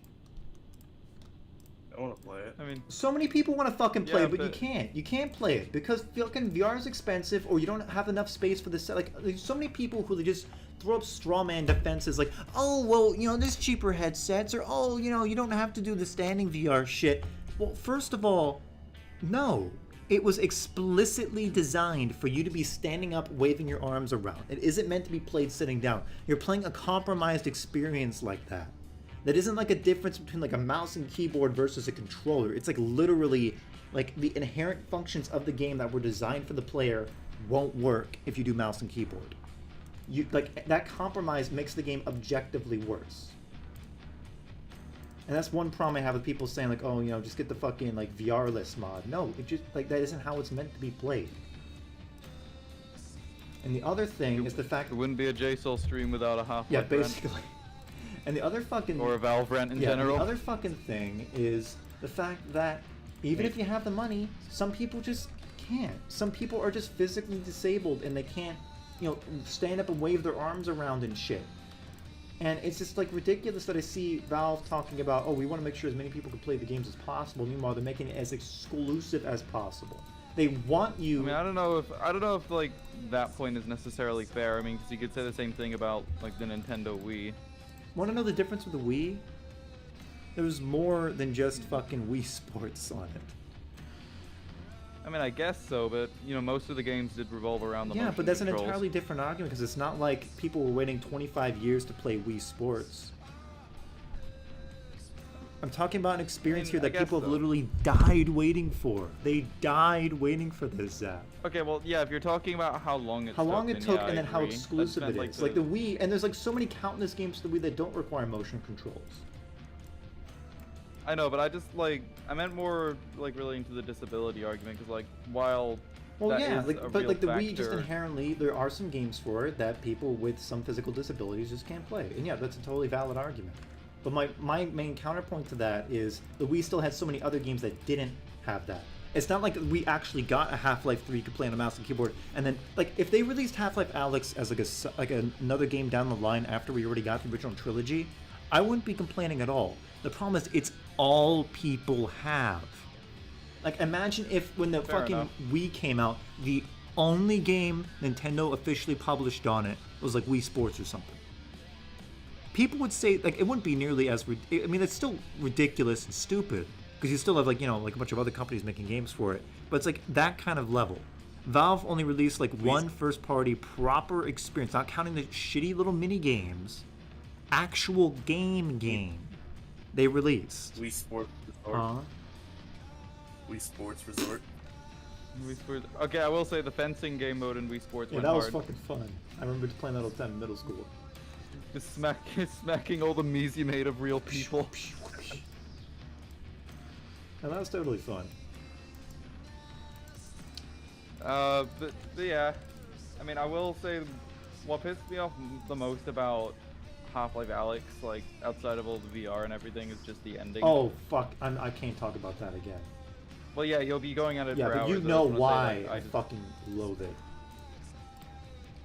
I want to play it. I mean, so many people want to fucking play it, but you but can't. You can't play it because fucking VR is expensive, or you don't have enough space for the set. Like, there's so many people who just throw up straw man defenses, like, oh, well, you know, there's cheaper headsets, or oh, you know, you don't have to do the standing VR shit. Well, first of all, no. It was explicitly designed for you to be standing up, waving your arms around. It isn't meant to be played sitting down. You're playing a compromised experience like that. That isn't like a difference between like a mouse and keyboard versus a controller. It's like literally like the inherent functions of the game that were designed for the player won't work if you do mouse and keyboard. You like that compromise makes the game objectively worse. And that's one problem I have with people saying like, oh, you know, just get the fucking like VR-less mod. No, it just like that isn't how it's meant to be played. And the other thing is the fact it wouldn't be a Jsoull stream without a Half-Life yeah, rant. basically. And the other fucking or a Valve rant in general. The other fucking thing is the fact that even if you have the money, some people just can't. Some people are just physically disabled and they can't, you know, stand up and wave their arms around and shit. And it's just like ridiculous that I see Valve talking about, oh, we want to make sure as many people can play the games as possible. Meanwhile, they're making it as exclusive as possible. They want you. I mean, I don't know if like that point is necessarily fair. I mean, because you could say the same thing about like the Nintendo Wii. Want to know the difference with the Wii? There's more than just fucking Wii Sports on it. I mean, I guess so, but you know, most of the games did revolve around the motion but that's controls. an entirely different argument because it's not like people were waiting 25 years to play Wii Sports. I'm talking about an experience here that people have literally died waiting for. They died waiting for this, Zap. Okay, well, yeah, if you're talking about how long it took, and then how exclusive it is. Like the Wii, and there's like so many countless games to the Wii that don't require motion controls. I know, but I just like I meant more like relating to the disability argument because like while well, yeah, like but like the Wii just inherently there are some games for it that people with some physical disabilities just can't play, and yeah, that's a totally valid argument. But my main counterpoint to that is the Wii still had so many other games that didn't have that. It's not like we actually got a Half-Life 3 you could play on a mouse and keyboard, and then like if they released Half-Life Alyx as like another game down the line after we already got the original trilogy, I wouldn't be complaining at all. The problem is it's all people have. Like imagine if when the fucking Wii came out, the only game Nintendo officially published on it was like Wii Sports or something. People would say like it wouldn't be nearly as I mean it's still ridiculous and stupid because you still have like, you know, like a bunch of other companies making games for it, but it's like that kind of level. Valve only released like one first party proper experience, not counting the shitty little mini games, actual game they released. Wii Sports Resort. Wii Sports Resort. Okay, I will say the fencing game mode in Wii Sports went that was hard. fucking fun. I remember playing that all the time in middle school. Just smacking all the memes you made of real people. And that was totally fun. But yeah, I mean, I will say what pissed me off the most about Half-Life Alyx, like outside of all the VR and everything, is just the ending. Oh fuck! I can't talk about that again. Well, yeah, you'll be going at it for but hours. you know why like, I fucking loathe it.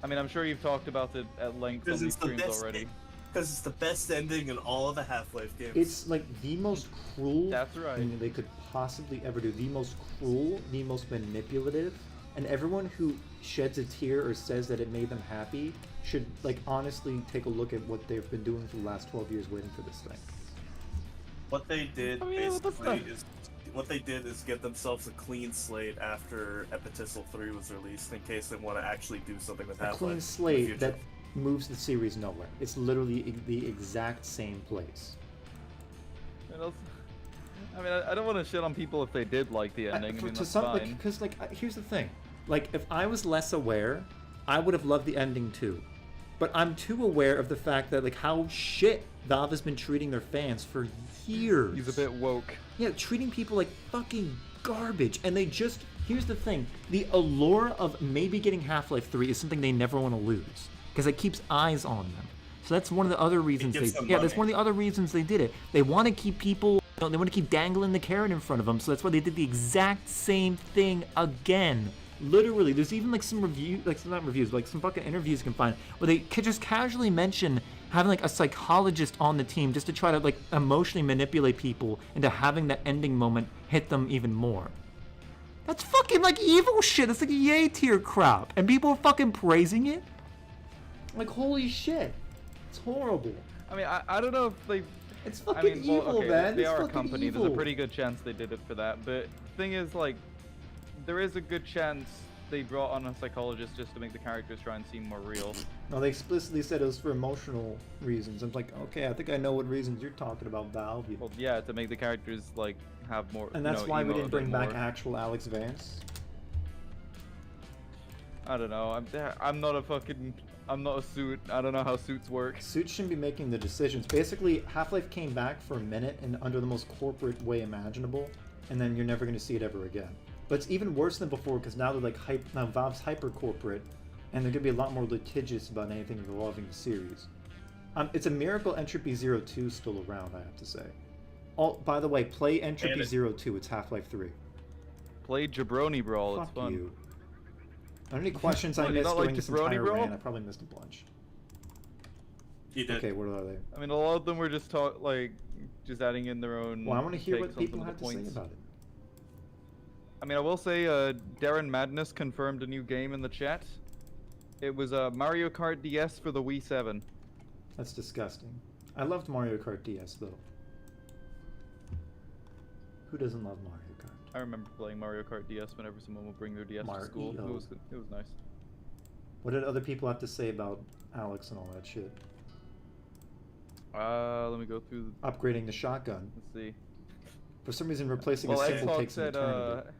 I mean, I'm sure you've talked about it at length on these streams already. Because it's the best ending in all of the Half-Life games. It's like the most cruel That's right. thing they could possibly ever do. The most cruel, the most manipulative, and everyone who sheds a tear or says that it made them happy should, like, honestly take a look at what they've been doing for the last 12 years waiting for this thing. What they did I mean, is get themselves a clean slate after Epitistle 3 was released in case they want to actually do something with Half-Life. A clean slate that moves the series nowhere. It's literally the exact same place. And also, I mean, I don't want to shit on people if they did like the ending. I mean, that's fine. Because, like, here's the thing. Like, if I was less aware, I would have loved the ending too. But I'm too aware of the fact that, like, how shit Valve has been treating their fans for years. He's a bit woke. Yeah, treating people like fucking garbage. And they just... Here's the thing. The allure of maybe getting Half-Life 3 is something they never want to lose. Because it keeps eyes on them. So that's one of the other reasons they... Yeah, that's one of the other reasons they did it. They want to keep people... You know, they want to keep dangling the carrot in front of them. So that's why they did the exact same thing again. Literally, there's even like some reviews, like not reviews, but like some fucking interviews you can find where they could just casually mention having like a psychologist on the team just to try to like emotionally manipulate people into having that ending moment hit them even more. That's fucking like evil shit. That's like yay tier crap, and people are fucking praising it. Like holy shit, it's horrible. I mean, I don't know if they. It's fucking evil, man. They are a company. Evil. There's a pretty good chance they did it for that. But the thing is, like, there is a good chance they brought on a psychologist just to make the characters try and seem more real. No, they explicitly said it was for emotional reasons. I'm like, okay, I think I know what reasons you're talking about, Valve. Well, yeah, to make the characters like have more. And that's why we didn't bring back actual Alyx Vance. I don't know. I'm not a suit. I don't know how suits work. Suits shouldn't be making the decisions. Basically, Half-Life came back for a minute and under the most corporate way imaginable, and then you're never going to see it ever again. But it's even worse than before because now they're like now Valve's hyper corporate, and they're gonna be a lot more litigious about anything involving the series. It's a miracle Entropy 02 is still around, I have to say. By the way, play Entropy 02. It's Half-Life 3. Play Jabroni Brawl. Fuck it's fun. You. Are there any questions I missed during this entire Brawl? rant? I probably missed a bunch. You did. Okay, what are they? I mean, a lot of them were just just adding in their own. Well, I want to hear what people have to say about it. I mean, I will say, Darren Madness confirmed a new game in the chat. It was Mario Kart DS for the Wii 7. That's disgusting. I loved Mario Kart DS though. Who doesn't love Mario Kart? I remember playing Mario Kart DS whenever someone would bring their DS to school. It was nice. What did other people have to say about Alyx and all that shit? Let me go through. Upgrading the shotgun. Let's see. For some reason, replacing a symbol takes an eternity.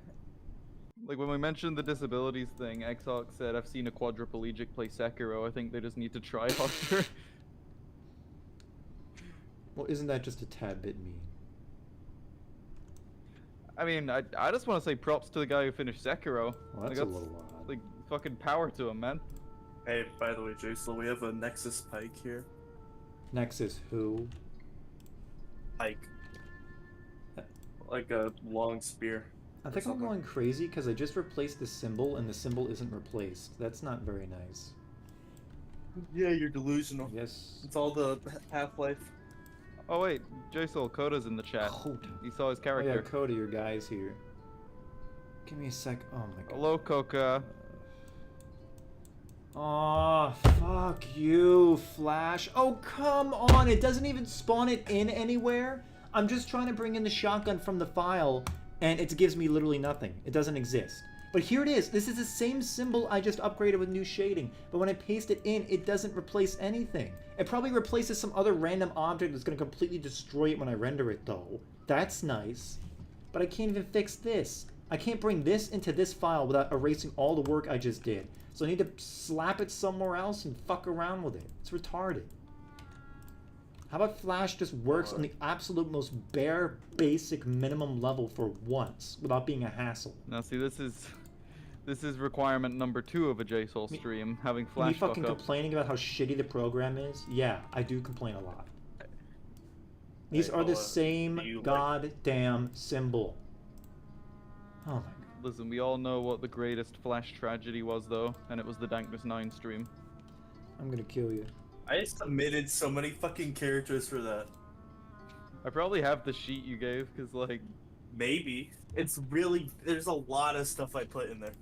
Like when we mentioned the disabilities thing, Xhawk said, "I've seen a quadriplegic play Sekiro. I think they just need to try harder." Well, isn't that just a tad bit mean? I mean, I just want to say props to the guy who finished Sekiro. Well, that's a little odd. Like, fucking power to him, man. Hey, by the way, Jsoull, we have a Nexus Pike here. Nexus who? Pike. Like a long spear. I think I'm going crazy because I just replaced the symbol and the symbol isn't replaced. That's not very nice. Yeah, you're delusional. Yes. It's all the Half-Life. Oh wait, Jsoull, Coda's in the chat. Coda. You saw his character. Oh yeah, Coda, your guy's here. Give me a sec. Oh my god. Hello, Coca. Oh, fuck you, Flash. Oh, come on. It doesn't even spawn it in anywhere. I'm just trying to bring in the shotgun from the file, and it gives me literally nothing. It doesn't exist. But here it is. This is the same symbol I just upgraded with new shading. But when I paste it in, it doesn't replace anything. It probably replaces some other random object that's going to completely destroy it when I render it, though. That's nice. But I can't even fix this. I can't bring this into this file without erasing all the work I just did. So I need to slap it somewhere else and fuck around with it. It's retarded. How about Flash just works on the absolute most bare, basic, minimum level for once, without being a hassle? Now see, this is requirement number 2 of a Jsoull stream, having Flash Me fucking fuck up. complaining about how shitty the program is? Yeah, I do complain a lot. These are the same goddamn symbol. Oh my god. Listen, we all know what the greatest Flash tragedy was, though, and it was the Dankness 9 stream. I'm gonna kill you. I submitted so many fucking characters for that. I probably have the sheet you gave, because, like... Maybe. It's really... There's a lot of stuff I put in there.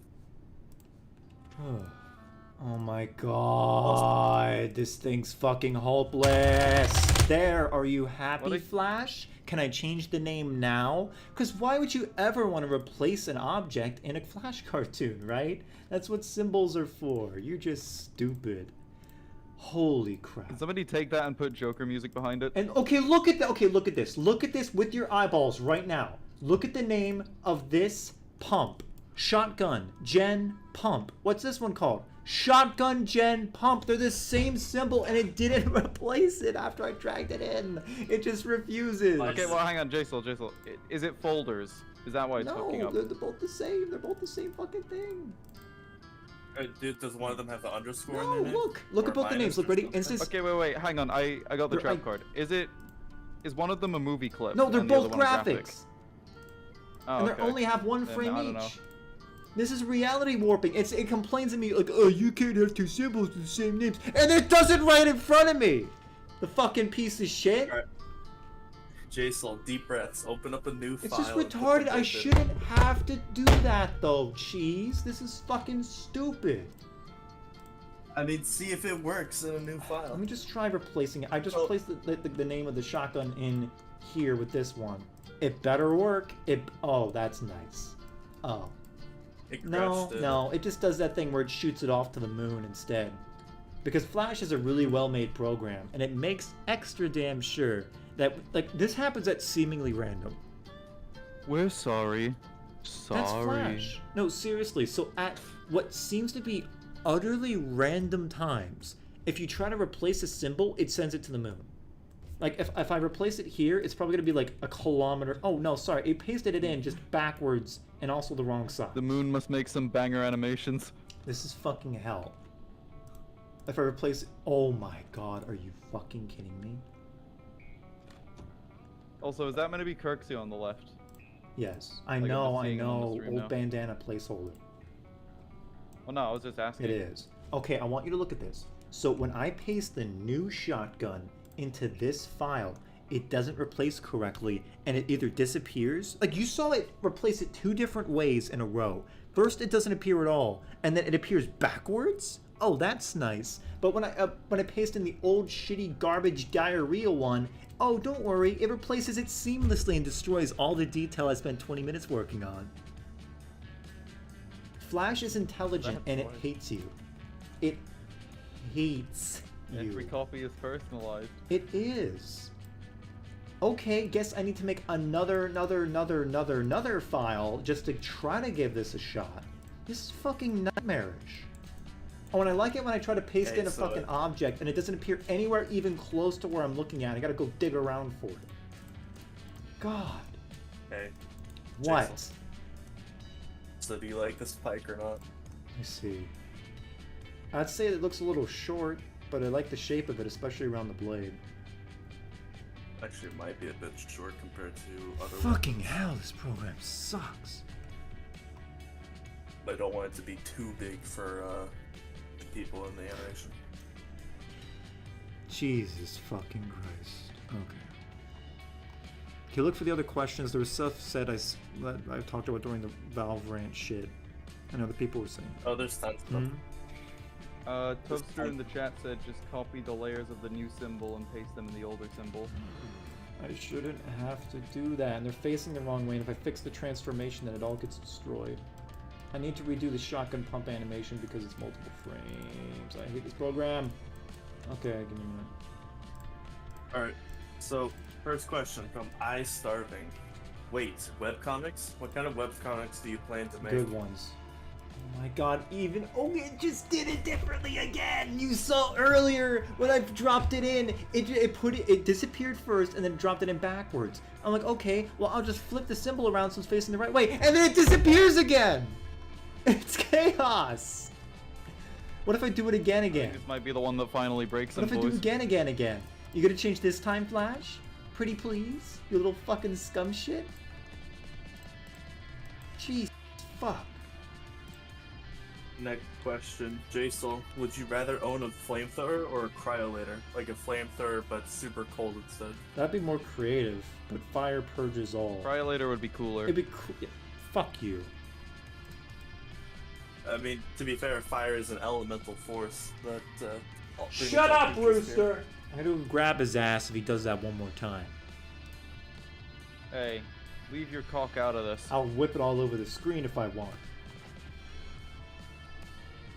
Oh my god, this thing's fucking hopeless. There, are you happy, Flash? Can I change the name now? Because why would you ever want to replace an object in a Flash cartoon, right? That's what symbols are for. You're just stupid. Holy crap. Can somebody take that and put Joker music behind it? And okay, look at that. Okay, look at this. Look at this with your eyeballs right now. Look at the name of this pump. Shotgun Gen Pump. What's this one called? Shotgun Gen Pump. They're the same symbol, and it didn't replace it after I dragged it in. It just refuses. Okay, well, hang on, Jsoull. Is it folders? Is that why it's fucking up? No, they're both the same. They're both the same fucking thing. Dude, does one of them have the underscore in No, their name? look at both the names. Look, ready? Okay, wait, hang on. I got the trap card. Is one of them a movie clip? No, they're and the both other one graphics. Oh, And okay. they only have one Then frame I don't know. each. This is reality warping. It complains at me like, oh, you can't have two symbols with the same names, and it does it right in front of me. The fucking piece of shit. All right. Jsoull, deep breaths. Open up a new file. It's just retarded. I shouldn't have to do that though, Cheese. This is fucking stupid. I mean, see if it works in a new file. Let me just try replacing it. I just replaced the name of the shotgun in here with this one. It better work. Oh, that's nice. Oh. No, it just does that thing where it shoots it off to the moon instead. Because Flash is a really well-made program, and it makes extra damn sure that, like, this happens at seemingly random. We're sorry. That's Flash. No, seriously, so at what seems to be utterly random times, if you try to replace a symbol, it sends it to the moon. Like, if I replace it here, it's probably going to be like a kilometer. Oh, no, sorry. It pasted it in just backwards and also the wrong side. The moon must make some banger animations. This is fucking hell. If I replace it... Oh my god, are you fucking kidding me? Also, is that meant to be Kirksey on the left? Yes. I Like, know. I'm just seeing it on the stream Old now. bandana placeholder. Well, no, I was just asking. It is. Okay, I want you to look at this. So when I paste the new shotgun into this file, it doesn't replace correctly, and it either disappears. Like, you saw it replace it 2 different ways in a row. First, it doesn't appear at all, and then it appears backwards. Oh, that's nice. But when I paste in the old shitty garbage diarrhea one, oh, don't worry, it replaces it seamlessly and destroys all the detail I spent 20 minutes working on. Flash is intelligent, and it hates you. It hates you. Every copy is personalized. It is. Okay, guess I need to make another file just to try to give this a shot. This is fucking nightmarish. Oh, and I like it when I try to paste in a fucking object and it doesn't appear anywhere even close to where I'm looking at. I gotta go dig around for it. God. Hey. What? Jsoull. So do you like this pike or not? Let me see. I'd say it looks a little short, but I like the shape of it, especially around the blade. Actually, it might be a bit short compared to other Fucking ones. hell, this program sucks. I don't want it to be too big for the people in the animation. Jesus fucking Christ. Okay. Okay, look for the other questions. There was stuff said I talked about during the Valve rant shit. I know the people were saying. Oh, there's tons of them. Toaster in the chat said just copy the layers of the new symbol and paste them in the older symbol. I shouldn't have to do that, and they're facing the wrong way, and if I fix the transformation, then it all gets destroyed. I need to redo the shotgun pump animation because it's multiple frames. I hate this program. Okay, give me a minute. Alright, so first question from iStarving. Wait, webcomics? What kind of webcomics do you plan to make? Good ones. Oh my god, even it just did it differently again. You saw earlier when I dropped it in, it disappeared first and then dropped it in backwards. I'm like, okay, well I'll just flip the symbol around so it's facing the right way, and then it disappears again. It's chaos. What if I do it again? This might be the one that finally breaks What them, if I boys. do again? You gonna change this time, Flash? Pretty please? You little fucking scum shit? Jeez, fuck. Next question, Jsoull, would you rather own a flamethrower or a cryolator? Like a flamethrower, but super cold instead. That'd be more creative, but fire purges all. Cryolator would be cooler. It'd be cool. Fuck you. I mean, to be fair, fire is an elemental force that. Shut up, Rooster! I'm gonna grab his ass if he does that one more time. Hey, leave your cock out of this. I'll whip it all over the screen if I want.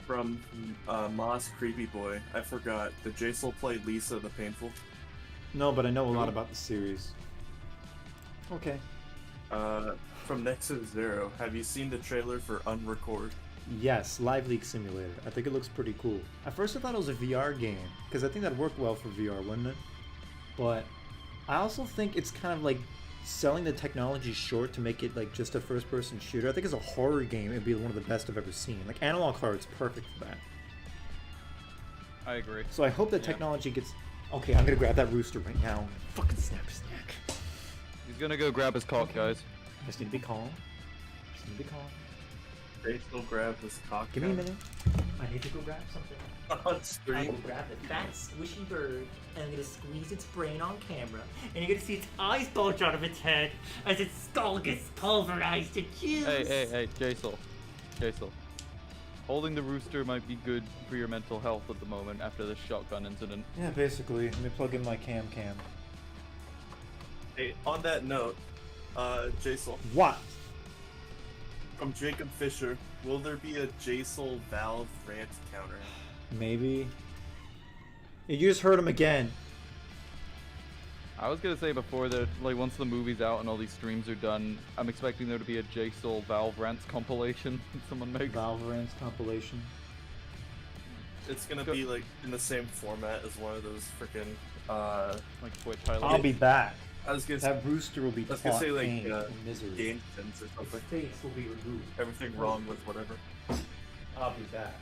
From Moss Creepy Boy, I forgot. Did Jsoull play Lisa the Painful? No, but I know a lot about the series. Okay. From Nexus Zero, have you seen the trailer for Unrecord? Yes, Live Leak Simulator. I think it looks pretty cool. At first I thought it was a VR game, because I think that'd work well for VR, wouldn't it? But I also think it's kind of like selling the technology short to make it like just a first-person shooter. I think as a horror game, it'd be one of the best I've ever seen. Like Analog Heart's perfect for that. I agree. So I hope that technology gets... Okay, I'm gonna grab that rooster right now. Fucking snap his neck. He's gonna go grab his cock, guys. I just need to be calm. Just need to be calm. Jsoull grab his cock. Give me a minute. I need to go grab something. On I will screen. grab the fat, squishy bird, and I'm gonna squeeze its brain on camera, and you're gonna see its eyes bulge out of its head as its skull gets pulverized to juice. Hey, Jsoull. Jsoull. Holding the rooster might be good for your mental health at the moment after this shotgun incident. Yeah, basically. Let me plug in my cam. Hey, on that note, Jsoull, What? from Jacob Fisher, will there be a Jsoull Valve rant counter? Maybe. You just heard him again. I was gonna say before that, like, once the movie's out and all these streams are done, I'm expecting there to be a Jsoull Valve Rants compilation that someone makes. Valorant's compilation. It's gonna be like in the same format as one of those freaking Like Twitch highlights. I'll be back. I was gonna say, That rooster will be I was gonna taught say like pain and misery. game sense or His something. face will be removed. Everything wrong with whatever. I'll be back.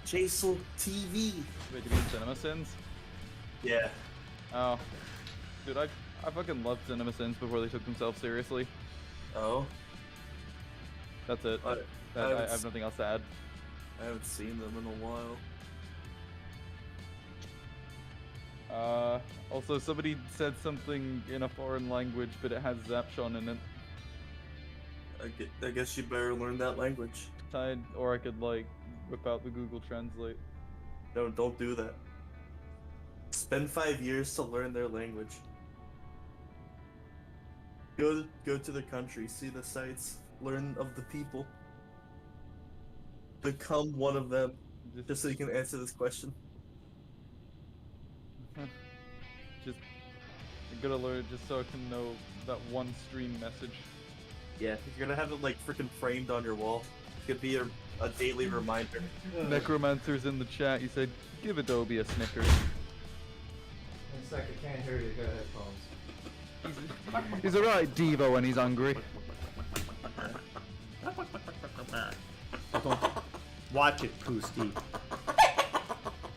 Jsoull TV. Wait, do you mean Cinema Sins? Yeah. Oh. Dude, I fucking loved Cinema Sins before they took themselves seriously. Oh. That's it. I I have nothing else to add. haven't seen them in a while. Also, somebody said something in a foreign language, but it has Zapchon in it. I guess you better learn that language. Or I could, like, whip out the Google Translate. No, don't do that. Spend 5 years to learn their language. Go to the country, see the sights, learn of the people. Become one of them, just so you can answer this question. Just, I'm gonna learn just so I can know that one stream message. Yeah, you're gonna have it like freaking framed on your wall. It could be a daily reminder. Necromancer's in the chat. He said, "Give Adobe a Snickers." One sec, I can't hear you. Got headphones. He's alright, Devo, when he's hungry. Watch it, Poosty.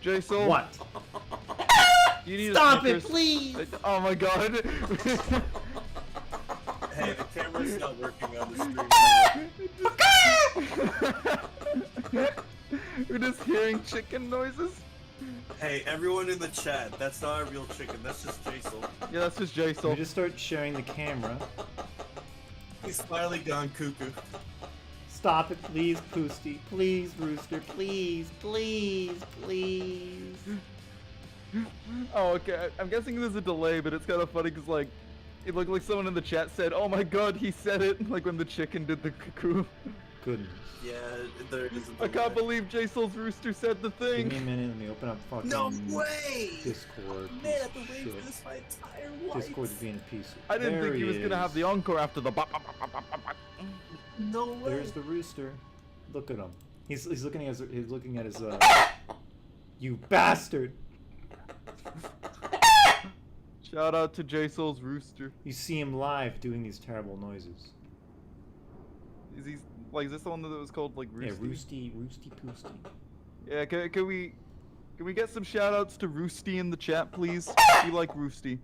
Jsoull, What? you need Stop a it, Snickers. please! Oh my god. Hey, the camera's not working on the screen. We're just hearing chicken noises. Hey, everyone in the chat, that's not a real chicken, that's just Jsoull. Yeah, that's just We Jsoull. just start sharing the camera. He's finally gone cuckoo. Stop it, please, Poosty. Please, Rooster. Please, please, please. Oh, okay. I'm guessing there's a delay, but it's kind of funny because, like, it looked like someone in the chat said, "Oh my god, he said it!" Like when the chicken did the cuckoo. goodness. Yeah, there is. I can't believe Jsoull's rooster said the Give thing. me a minute. Let me open up fucking No way! Discord. Man, piece I've been of waiting for shit. this my entire life. Discord's being a piece. I didn't There think he was gonna have the is. encore after the bop, bop, bop, bop, bop, bop. No way. There's the rooster. Look at him. He's looking at his you bastard. Shout out to Jsoull's rooster. You see him live doing these terrible noises. Is he like? Is this the one that was called like Roosty? Yeah, roosty poosty. Yeah. Can we get some shout outs to Roosty in the chat, please? We like Roosty.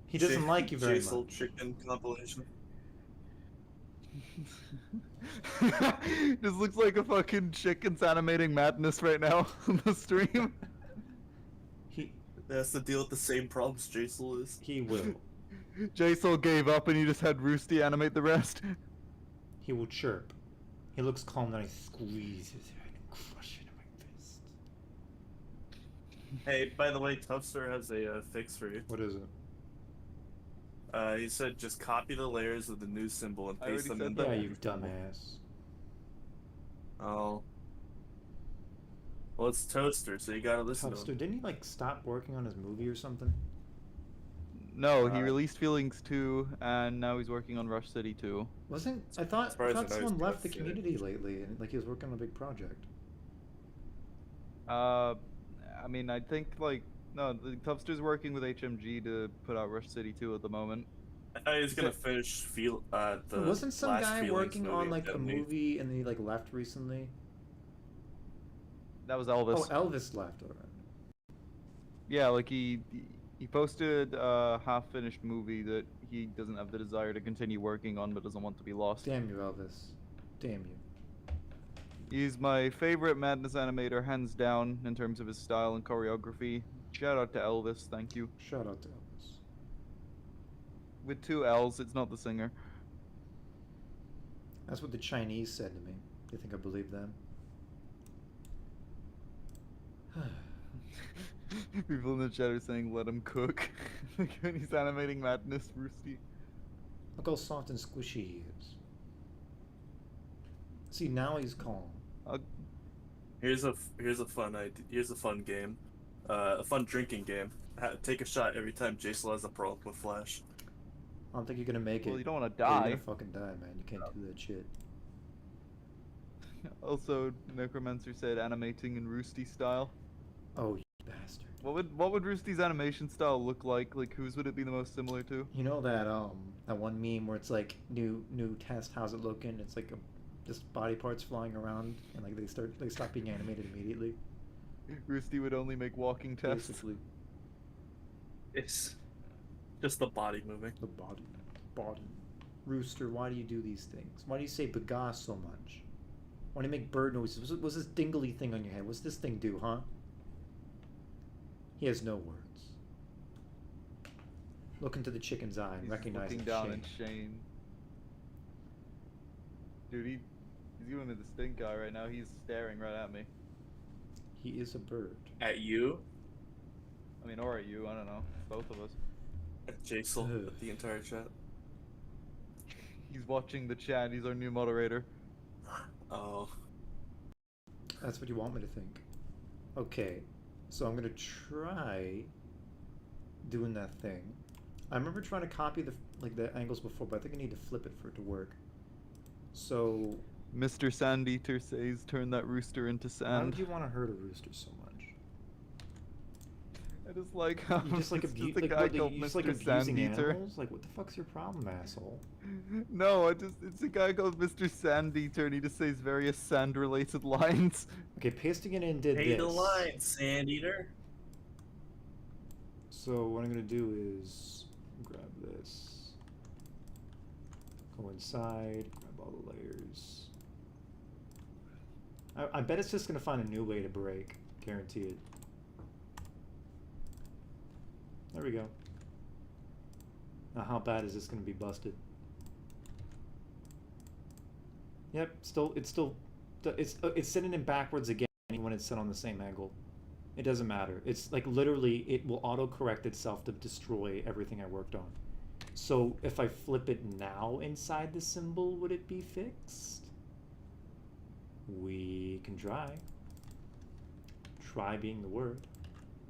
He doesn't like you very Jsoull much. chicken compilation. This looks like a fucking chicken's animating madness right now on the stream. He Has to deal with the same problems Jsoull is. he will. Jsoull gave up and he just had Roosty animate the rest. He will chirp. He looks calm, then I squeeze his head and crush it in my fist. Hey, by the way, Tufster has a fix for you. What is it? He said just copy the layers of the new symbol and I paste them already in said Yeah, the. you dumbass. Oh. Well, it's Toaster, so you gotta listen to Tubster, him. didn't he like stop working on his movie or something? No, he released Feelings 2 and now he's working on Rush City 2. Wasn't I thought As far as I know, someone he's left the good. community lately and like he was working on a big project. I mean, I think like no, the Tubster's working with HMG to put out Rush City 2 at the moment. I thought he was gonna finish the. Wasn't some last guy Feelings working on movie like a that made- movie and then he like left recently? That was Elvis. Oh, Elvis left already. Yeah, like he posted a half-finished movie that he doesn't have the desire to continue working on, but doesn't want to be lost. Damn you, Elvis. Damn you. He's my favorite Madness animator, hands down, in terms of his style and choreography. Shout out to Elvis, thank you. Shout out to Elvis. With 2 L's, it's not the singer. That's what the Chinese said to me. You think I believe them? People in the chat are saying, let him cook. Like when he's animating Madness, Roosty. Look how soft and squishy he is. See, now he's calm. Here's a fun idea. Here's a fun game, a fun drinking game. Take a shot every time Jsoull has a problem with Flash. I don't think you're gonna make it. Well, you don't want to Yeah, you're die. gonna fucking die, man. You can't do that shit. Also, Necromancer said animating in Roosty style. Oh, you bastard. What would Roosty's animation style look like? Like, whose would it be the most similar to? You know that one meme where it's like new test, how's it looking? It's like just body parts flying around and like they stop being animated immediately. Roosty would only make walking tests. Basically, It's just the body moving. the body. Rooster, why do you do these things? Why do you say bagasse so much? Why do you make bird noises? What's this dingly thing on your head? What's this thing do, huh? He has no words. Look into the chicken's eye and He's recognize looking the down shame. at Shane. Dude, he's giving me the stink eye right now. He's staring right at me. He is a bird. At you, I mean, or at you. I don't know. Both of us. at Jsoull, at the entire chat. He's watching the chat. He's our new moderator. Oh. That's what you want me to think. Okay, so I'm gonna try doing that thing. I remember trying to copy the angles before, but I think I need to flip it for it to work. So Mr. Sandeater says, "Turn that rooster into why sand." would you want to hurt a rooster so much? I just like how You just like it's abuse, just a like, guy what, called you just like Mr. abusing Sandeater. animals? Like what the fuck's your problem, asshole? No, it's a guy called Mr. Sandeater, and he just says various sand-related lines. Okay, pasting it in did Pay this. the line, Sandeater. So what I'm gonna do is grab this, go inside, grab all the layers. I bet it's just gonna find a new way to break, guarantee it. There we go. Now how bad is this gonna be busted? Yep, it's sitting in backwards again when it's set on the same angle. It doesn't matter. It's like literally it will auto-correct itself to destroy everything I worked on. So if I flip it now inside the symbol, would it be fixed? We can try. Try being the word.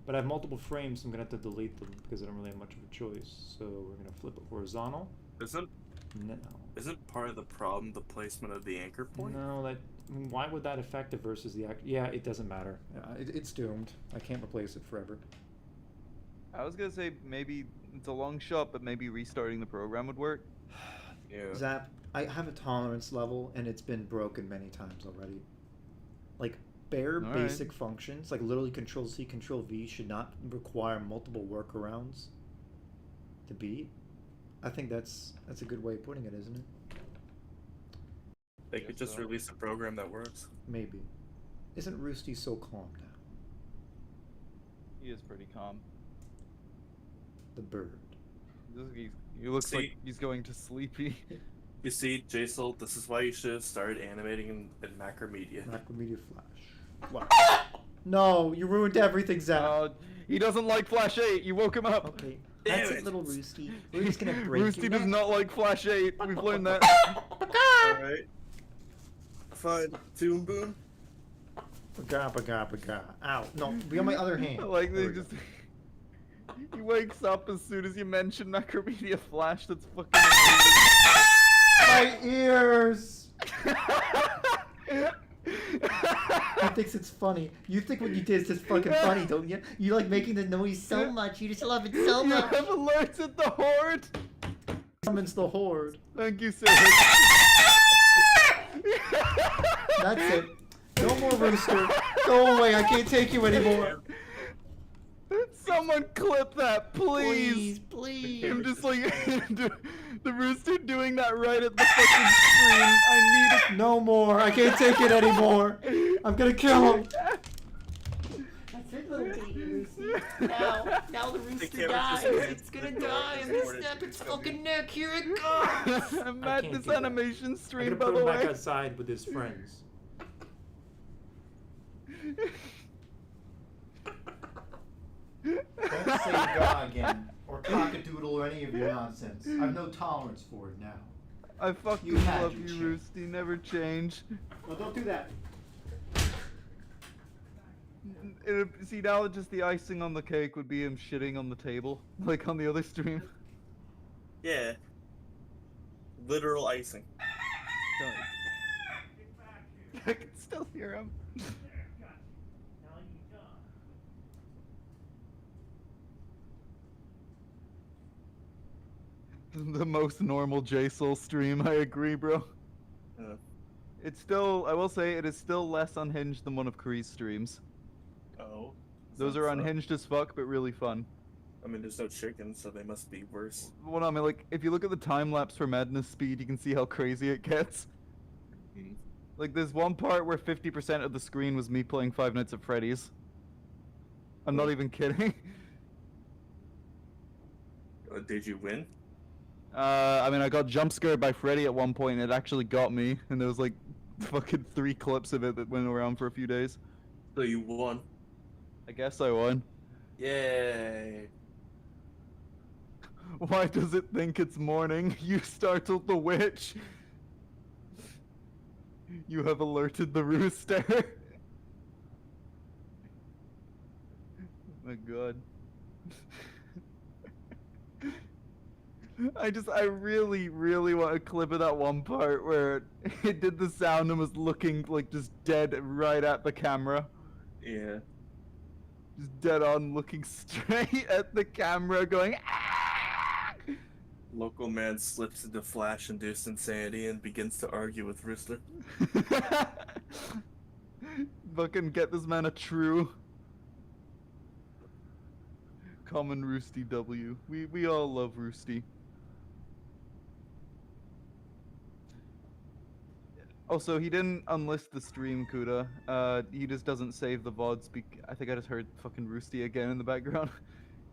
But I have multiple frames, so I'm gonna have to delete them because I don't really have much of a choice. So we're gonna flip it horizontal. Isn't part of the problem the placement of the anchor point? No, that. I mean, why would that affect it versus the act? Yeah, it doesn't matter. It's doomed. I can't replace it forever. I was gonna say maybe it's a long shot, but maybe restarting the program would work. Yeah. Zap, I have a tolerance level, and it's been broken many times already. Like, bare basic functions, like literally Control-C, Control-V, should not require multiple workarounds to beat. I think that's a good way of putting it, isn't it? They could just release a program that works. Maybe. Isn't Roosty so calm now? He is pretty calm. The bird. He looks like he's going to sleepy. You see, Jsoull, this is why you should have started animating in Macromedia. Macromedia Flash. What? No, you ruined everything, Zap. He doesn't like Flash 8. You woke him up. Okay, that's it, little Roosty. We're just gonna break Roosty your does neck. not like Flash 8. We've learned that. Alright. Fine. Toon Boom. Baga. Ow. No, be on my other hand. Like There they we go. just. He wakes up as soon as you mention Macromedia Flash. That's fucking amazing. My ears! He thinks it's funny. You think what you did is just fucking funny, don't you? You like making the noise so much. You just love it so You much. have alerted the Horde. Summons the Horde. Thank you, sir. That's it. No more Rooster. Go away. I can't take you anymore. Someone clip that, please. Please. I'm just like the Rooster doing that right at the fucking screen. I need it. No more. I can't take it anymore. I'm gonna kill him. That's it, little baby Rooster. Now the Rooster dies. It's gonna die and they snap its fucking neck. Here it goes. Madness animation stream, I'm by gonna the put him way. back outside with his friends. Don't say "ga" again, or cockadoodle, or any of your nonsense. I've no tolerance for it now. I fucking You had love your you, chance. Roosty. Never change. Well, don't do that. See, now just the icing on the cake would be him shitting on the table, like on the other stream. Yeah. Literal icing. I can still hear him. The most normal Jsoull stream, I agree, bro. Yeah. It's still, I will say, it is still less unhinged than one of Kree's streams. Oh. Those are unhinged as fuck, but really fun. I mean, there's no chicken, so they must be worse. Well, I mean, like, if you look at the time lapse for Madness speed, you can see how crazy it gets. Like, there's one part where 50% of the screen was me playing Five Nights at Freddy's. I'm not even kidding. Did you win? I mean, I got jump scared by Freddy at one point, and it actually got me. And there was like fucking 3 clips of it that went around for a few days. So you won. I guess I won. Yay. Why does it think it's morning? You startled the witch. You have alerted the rooster. My god. I really want a clip of that one part where it did the sound and was looking like just dead right at the camera. Yeah. Just dead on, looking straight at the camera, going ah! Local man slips into Flash-induced insanity and begins to argue with Rooster. Fucking get this man a true common Roosty W. We all love Roosty. Also, he didn't unlist the stream, Kuda. He just doesn't save the VODs. I think I just heard fucking Roosty again in the background.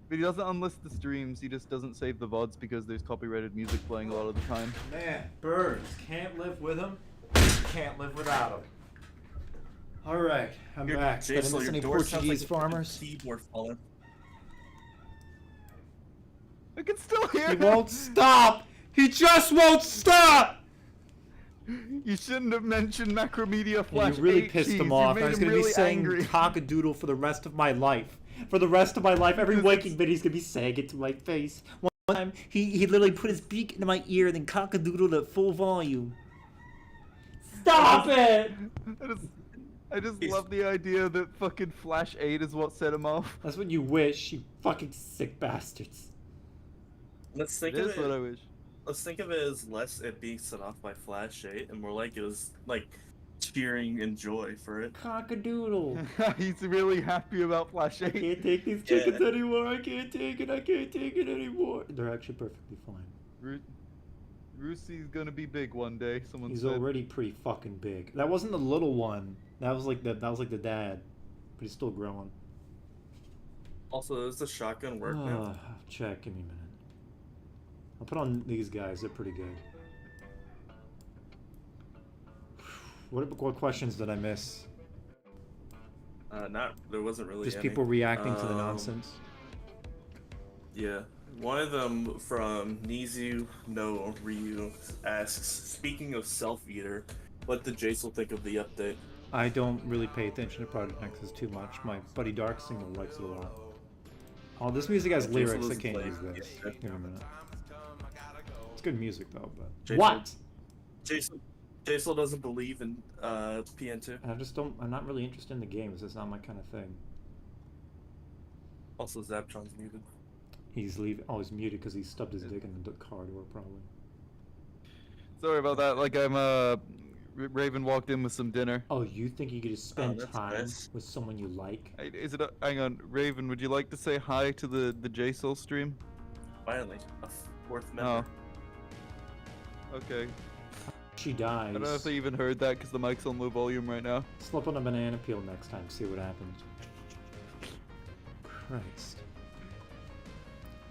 But he doesn't unlist the streams, he just doesn't save the VODs because there's copyrighted music playing a lot of the time. Man, birds can't live with them, can't live without them. Alright, I'm back. Did I miss any Portuguese farmers? Keyboard falling. I can still hear He him! won't stop! He just won't stop! You shouldn't have mentioned Macromedia Yeah, Flash. you really 8 pissed cheese. him You off. made I was him gonna really be saying angry. cockadoodle for the rest of my life. For the rest of my life, every waking minute he's gonna be saying it to my face. One time, he literally put his beak into my ear and then cockadoodled at full volume. Stop it! I just love the idea that fucking Flash 8 is what set him off. That's what you wish, you fucking sick bastards. Let's think It of is what I wish. Let's think of it as less it being set off by Flash 8 and more like it was like cheering and joy for it. Cockadoodle. He's really happy about Flash 8. I can't take these chickens anymore. I can't take it. I can't take it anymore. They're actually perfectly fine. Roosty's gonna be big one day. Someone He's said. already pretty fucking big. That wasn't the little one. That was like the dad, but he's still growing. Also, does the shotgun work now? Check. Give me a minute. I'll put on these guys. They're pretty good. What questions did I miss? There wasn't really Just any. people reacting to the nonsense. Yeah. One of them from Nizu no Ryu asks, speaking of Self-Eater, what did Jsoull think of the update? I don't really pay attention to Project Nexus too much. My buddy Dark Signal likes it a lot. Oh, this music has lyrics. I can't use this. Give me a minute. It's good music though, but Jsoull, what? Jsoull doesn't believe in PN2. I just don't. I'm not really interested in the games. It's not my kind of thing. Also, Zapchon's muted. He's leaving. Oh, he's muted because he stubbed his dick in the car door, probably. Sorry about that. Like I'm Raven walked in with some dinner. Oh, you think you could just spend time nice. with someone you like? Is it? Hang on, Raven. Would you like to say hi to the Jsoull stream? Finally, a fourth member. Oh. Okay. She dies. I don't know if they even heard that because the mic's on low volume right now. Slip on a banana peel next time. See what happens. Christ.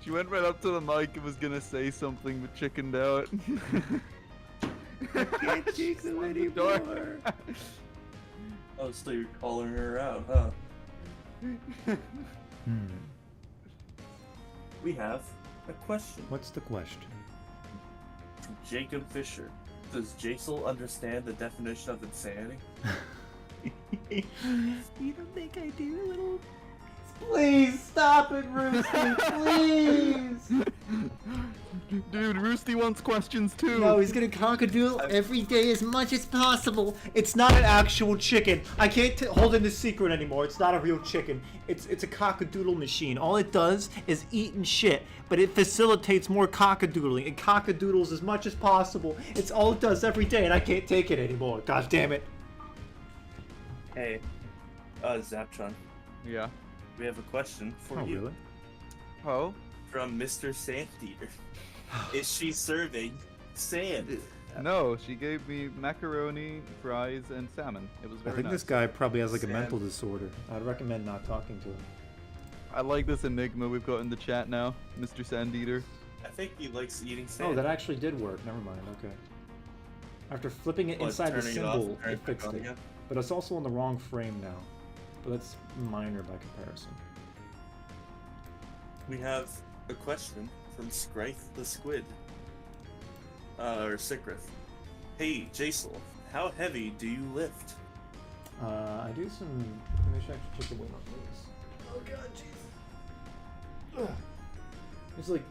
She went right up to the mic and was gonna say something but chickened out. I can't take them anymore. Oh, so you're calling her out, huh? We have a question. What's the question? From Jacob Fisher. Does Jsoull understand the definition of insanity? You don't think I do, little... Please stop it, Roosty, please! Dude, Roosty wants questions too. No, he's gonna cockadoodle every day as much as possible. It's not an actual chicken. I can't hold in the secret anymore. It's not a real chicken. It's a cockadoodle machine. All it does is eat and shit, but it facilitates more cockadoodling. It cockadoodles as much as possible. It's all it does every day, and I can't take it anymore. God damn it. Hey, Zapchon, Yeah. we have a question for you. Really? Oh? From Mr. Sand Eater. Is she serving sand? No, she gave me macaroni, fries, and salmon. It was I very think nice. this guy probably has like a Sam. mental disorder. I'd recommend not talking to him. I like this enigma we've got in the chat now, Mr. Sandeater. I think he likes eating sand. Oh, that actually did work. Never mind. Okay. After flipping it What, inside the turning it off symbol, and turning it fixed back on it. again? But it's also in the wrong frame now. But that's minor by comparison. We have a question from Scrith the Squid. Or Sikrith. Hey, Jsoull, how heavy do you lift? I do some... Maybe I should actually check the weight on this. Oh god, Jesus. It's like...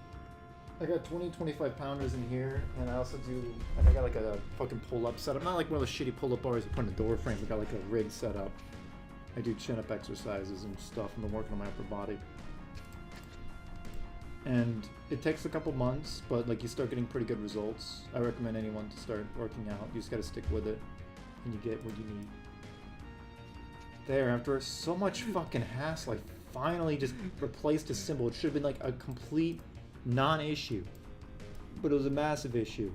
I got 25 pounders in here, and I also do... I got like a fucking pull-up setup. Not like one of those shitty pull-up bars you put in the door frame. I got like a rig set up. I do chin-up exercises and stuff. I've been working on my upper body. And it takes a couple months, but like you start getting pretty good results. I recommend anyone to start working out. You just gotta stick with it, and you get what you need. There, after so much fucking hassle, I finally just replaced a symbol. It should have been like a complete non-issue, but it was a massive issue.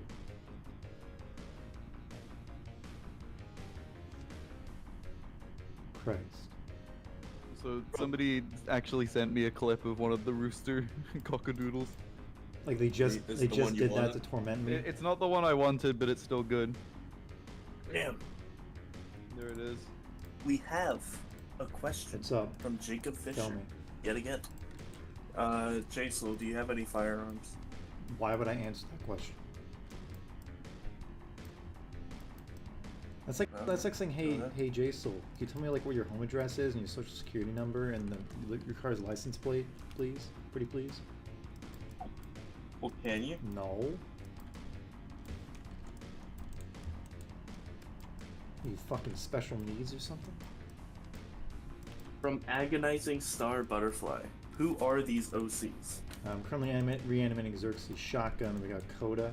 Christ. So somebody actually sent me a clip of one of the rooster cockadoodles. Like they just Is it the one you did that wanted? to torment me. It's not the one I wanted, but it's still good. Damn. There it is. We have a question What's up? from Jacob Fisher. Tell me. Yet again. Jsoull, do you have any firearms? Why would I answer that question? That's like saying, hey Jsoull, can you tell me like where your home address is and your social security number and your car's license plate, please? Pretty please. Well, can you? No. You fucking special needs or something? From Agonizing Star Butterfly, who are these OCs? I'm currently reanimating Xerxes Shotgun. We got Coda.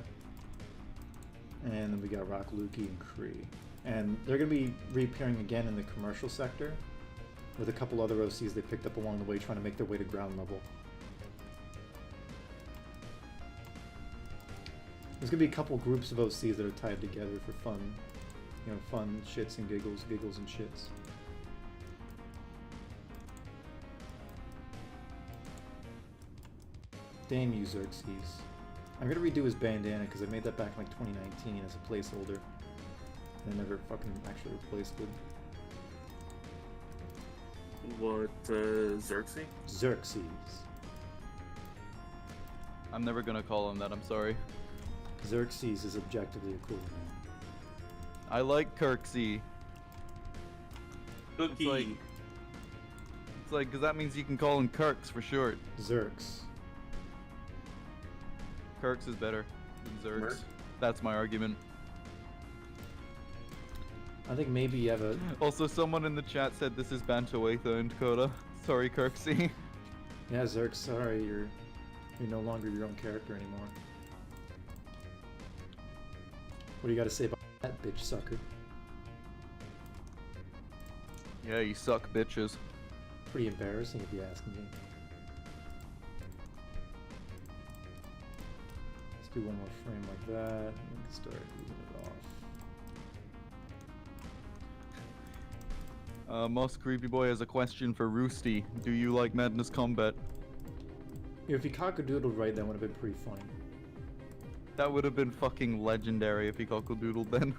And then we got Rock Lukey and Kree. And they're going to be reappearing again in the commercial sector with a couple other OCs they picked up along the way trying to make their way to ground level. There's going to be a couple groups of OCs that are tied together for fun. You know, fun shits and giggles and shits. Damn you, Xerxes. I'm gonna redo his bandana because I made that back in like 2019 as a placeholder. And I never fucking actually replaced it. What, Xerxes? Xerxes. I'm never gonna call him that, I'm sorry. Xerxes is objectively a cool name. I like Kirksey. Cookie. It's like, because that means you can call him Kirks for short. Zerx. Kirks is better than Zerx. Merc? That's my argument. I think maybe you have a... Also, someone in the chat said this is Bantoatha and Coda. Sorry, Kirksey. Yeah, Zerx, sorry, you're no longer your own character anymore. What do you gotta say about that, bitch sucker? Yeah, you suck, bitches. Pretty embarrassing if you ask me. Let's do one more frame like that, and we can start moving it off. Moss Creepy Boy has a question for Roosty. Do you like Madness Combat? If he cock-a-doodled right, that would have been pretty funny. That would have been fucking legendary if he cockle-doodled then.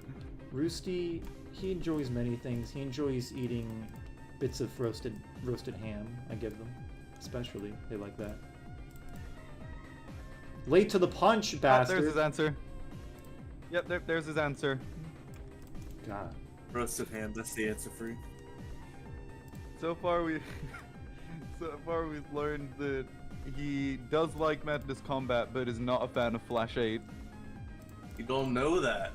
Roosty, he enjoys many things. He enjoys eating bits of roasted ham. I give them, especially they like that. Late to the punch, bastard. There's his answer. Yep, there's his answer. God. Roasted ham, that's the answer for you. So far we've learned that he does like Madness Combat, but is not a fan of Flash 8. You don't know that.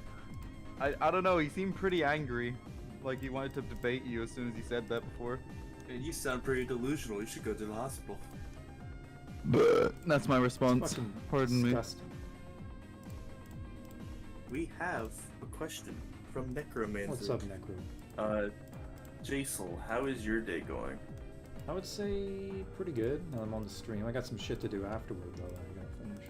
I don't know, he seemed pretty angry. Like he wanted to debate you as soon as he said that before. And you sound pretty delusional. You should go to the hospital. But that's my response. Fucking Pardon disgusting. me. We have a question from Necromancer. What's up, Necro? Jsoull, how is your day going? I would say pretty good. I'm on the stream. I got some shit to do afterward, though. I gotta finish.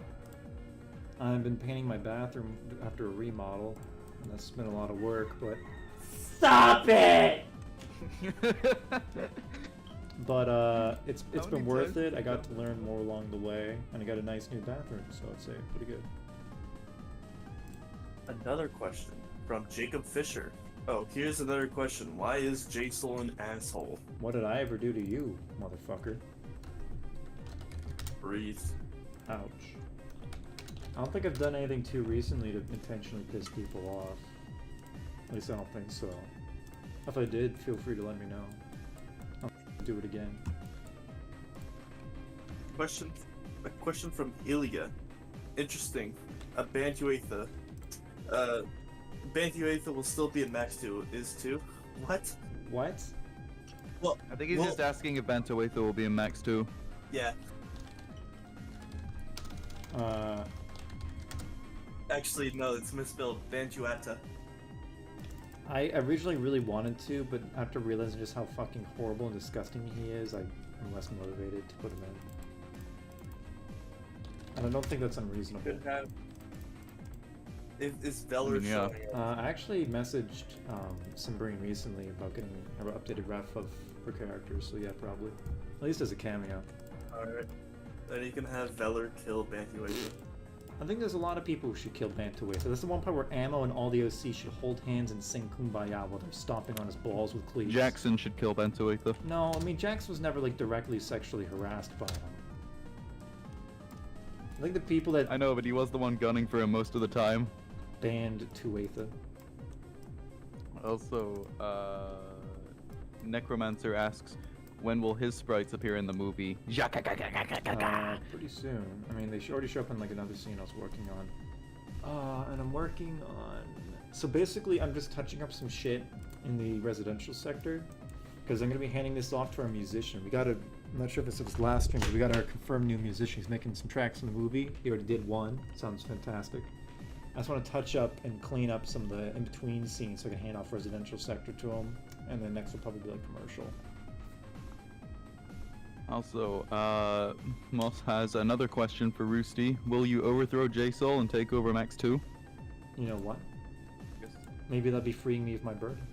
I've been painting my bathroom after a remodel, and that's been a lot of work, but... Stop it! But, it's been worth it. I got to learn more along the way, and I got a nice new bathroom, so I'd say pretty good. Another question from Jacob Fisher. Oh, here's another question. Why is Jsoull an asshole? What did I ever do to you, motherfucker? Breathe. Ouch. I don't think I've done anything too recently to intentionally piss people off. At least I don't think so. If I did, feel free to let me know. I'll do it again. A question from Ilya. Interesting. A Bantuatha. Bantuatha will still be a max 2. Is 2? What? What? Well, I think he's just asking if Bantoatha will be in Max 2. Yeah. Actually, no, it's misspelled. Bantuata. I originally really wanted to, but after realizing just how fucking horrible and disgusting he is, I'm less motivated to put him in. And I don't think that's unreasonable. Could have. Is Veller Yeah. showing up? I actually messaged Simbrine recently about getting an updated ref of her characters, so yeah, probably. At least as a cameo. Alright. Then you can have Veller kill Bantuatha. I think there's a lot of people who should kill Bantuatha. That's the one part where Ammo and all the OC should hold hands and sing Kumbaya while they're stomping on his balls with cleats. Jackson should kill Bantoatha. No, I mean, Jax was never, like, directly sexually harassed by him. I think the people that I know, but he was the one gunning for him most of the time. banned Tuatha. Also, Necromancer asks, when will his sprites appear in the movie? Pretty soon. I mean, they already show up in like another scene I was working on. And I'm working on... So basically, I'm just touching up some shit in the residential sector. Because I'm going to be handing this off to our musician. We got a... I'm not sure if this was last stream, but we got our confirmed new musician. He's making some tracks in the movie. He already did one. Sounds fantastic. I just want to touch up and clean up some of the in-between scenes so I can hand off residential sector to him. And then next will probably be like commercial. Also, Moss has another question for Roosty. Will you overthrow Jsoull and take over Max 2? You know what? I guess, Maybe that'll be freeing me of my burden.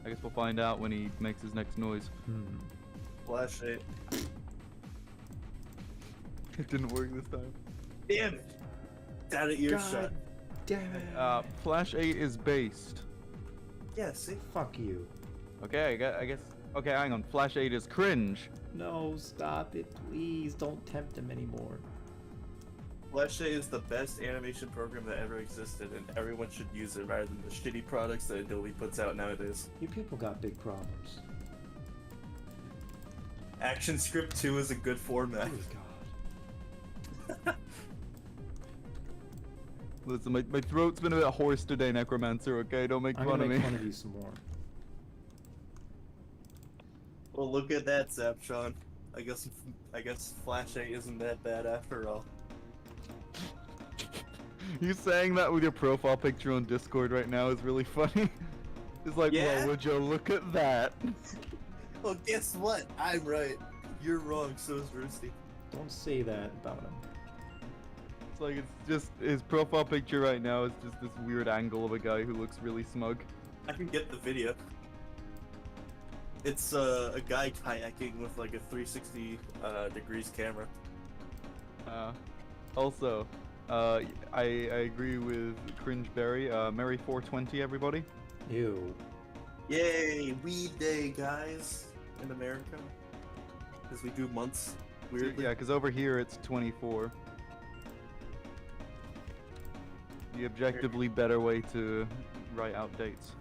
I guess we'll find out when he makes his next noise. Flash 8. It didn't work this time. Damn it! Down at earshot. Damn it. Flash 8 is based. Yeah, see? Fuck you. Okay, I guess. Okay, hang on. Flash 8 is cringe. No, stop it, please. Don't tempt him anymore. Flash 8 is the best animation program that ever existed, and everyone should use it rather than the shitty products that Adobe puts out nowadays. You people got big problems. ActionScript 2 is a good format. Dear God. Listen, my throat's been a bit hoarse today, Necromancer, okay? Don't make I'm fun gonna of make me. fun of you some more. Well, look at that, Zapchon. I guess Flash 8 isn't that bad after all. You saying that with your profile picture on Discord right now is really funny. It's like, Yeah? well, would you look at that? Well, guess what? I'm right. You're wrong, so is Roosty. Don't say that about him. It's like, it's just, his profile picture right now is just this weird angle of a guy who looks really smug. I can get the video. It's a guy kayaking with like a 360 degrees camera. Also, I agree with Cringeberry. Merry 420, everybody. Ew. Yay, Weed Day, guys, in America. Because we do months, weirdly. Yeah, because over here it's 24. The objectively better way to write out dates.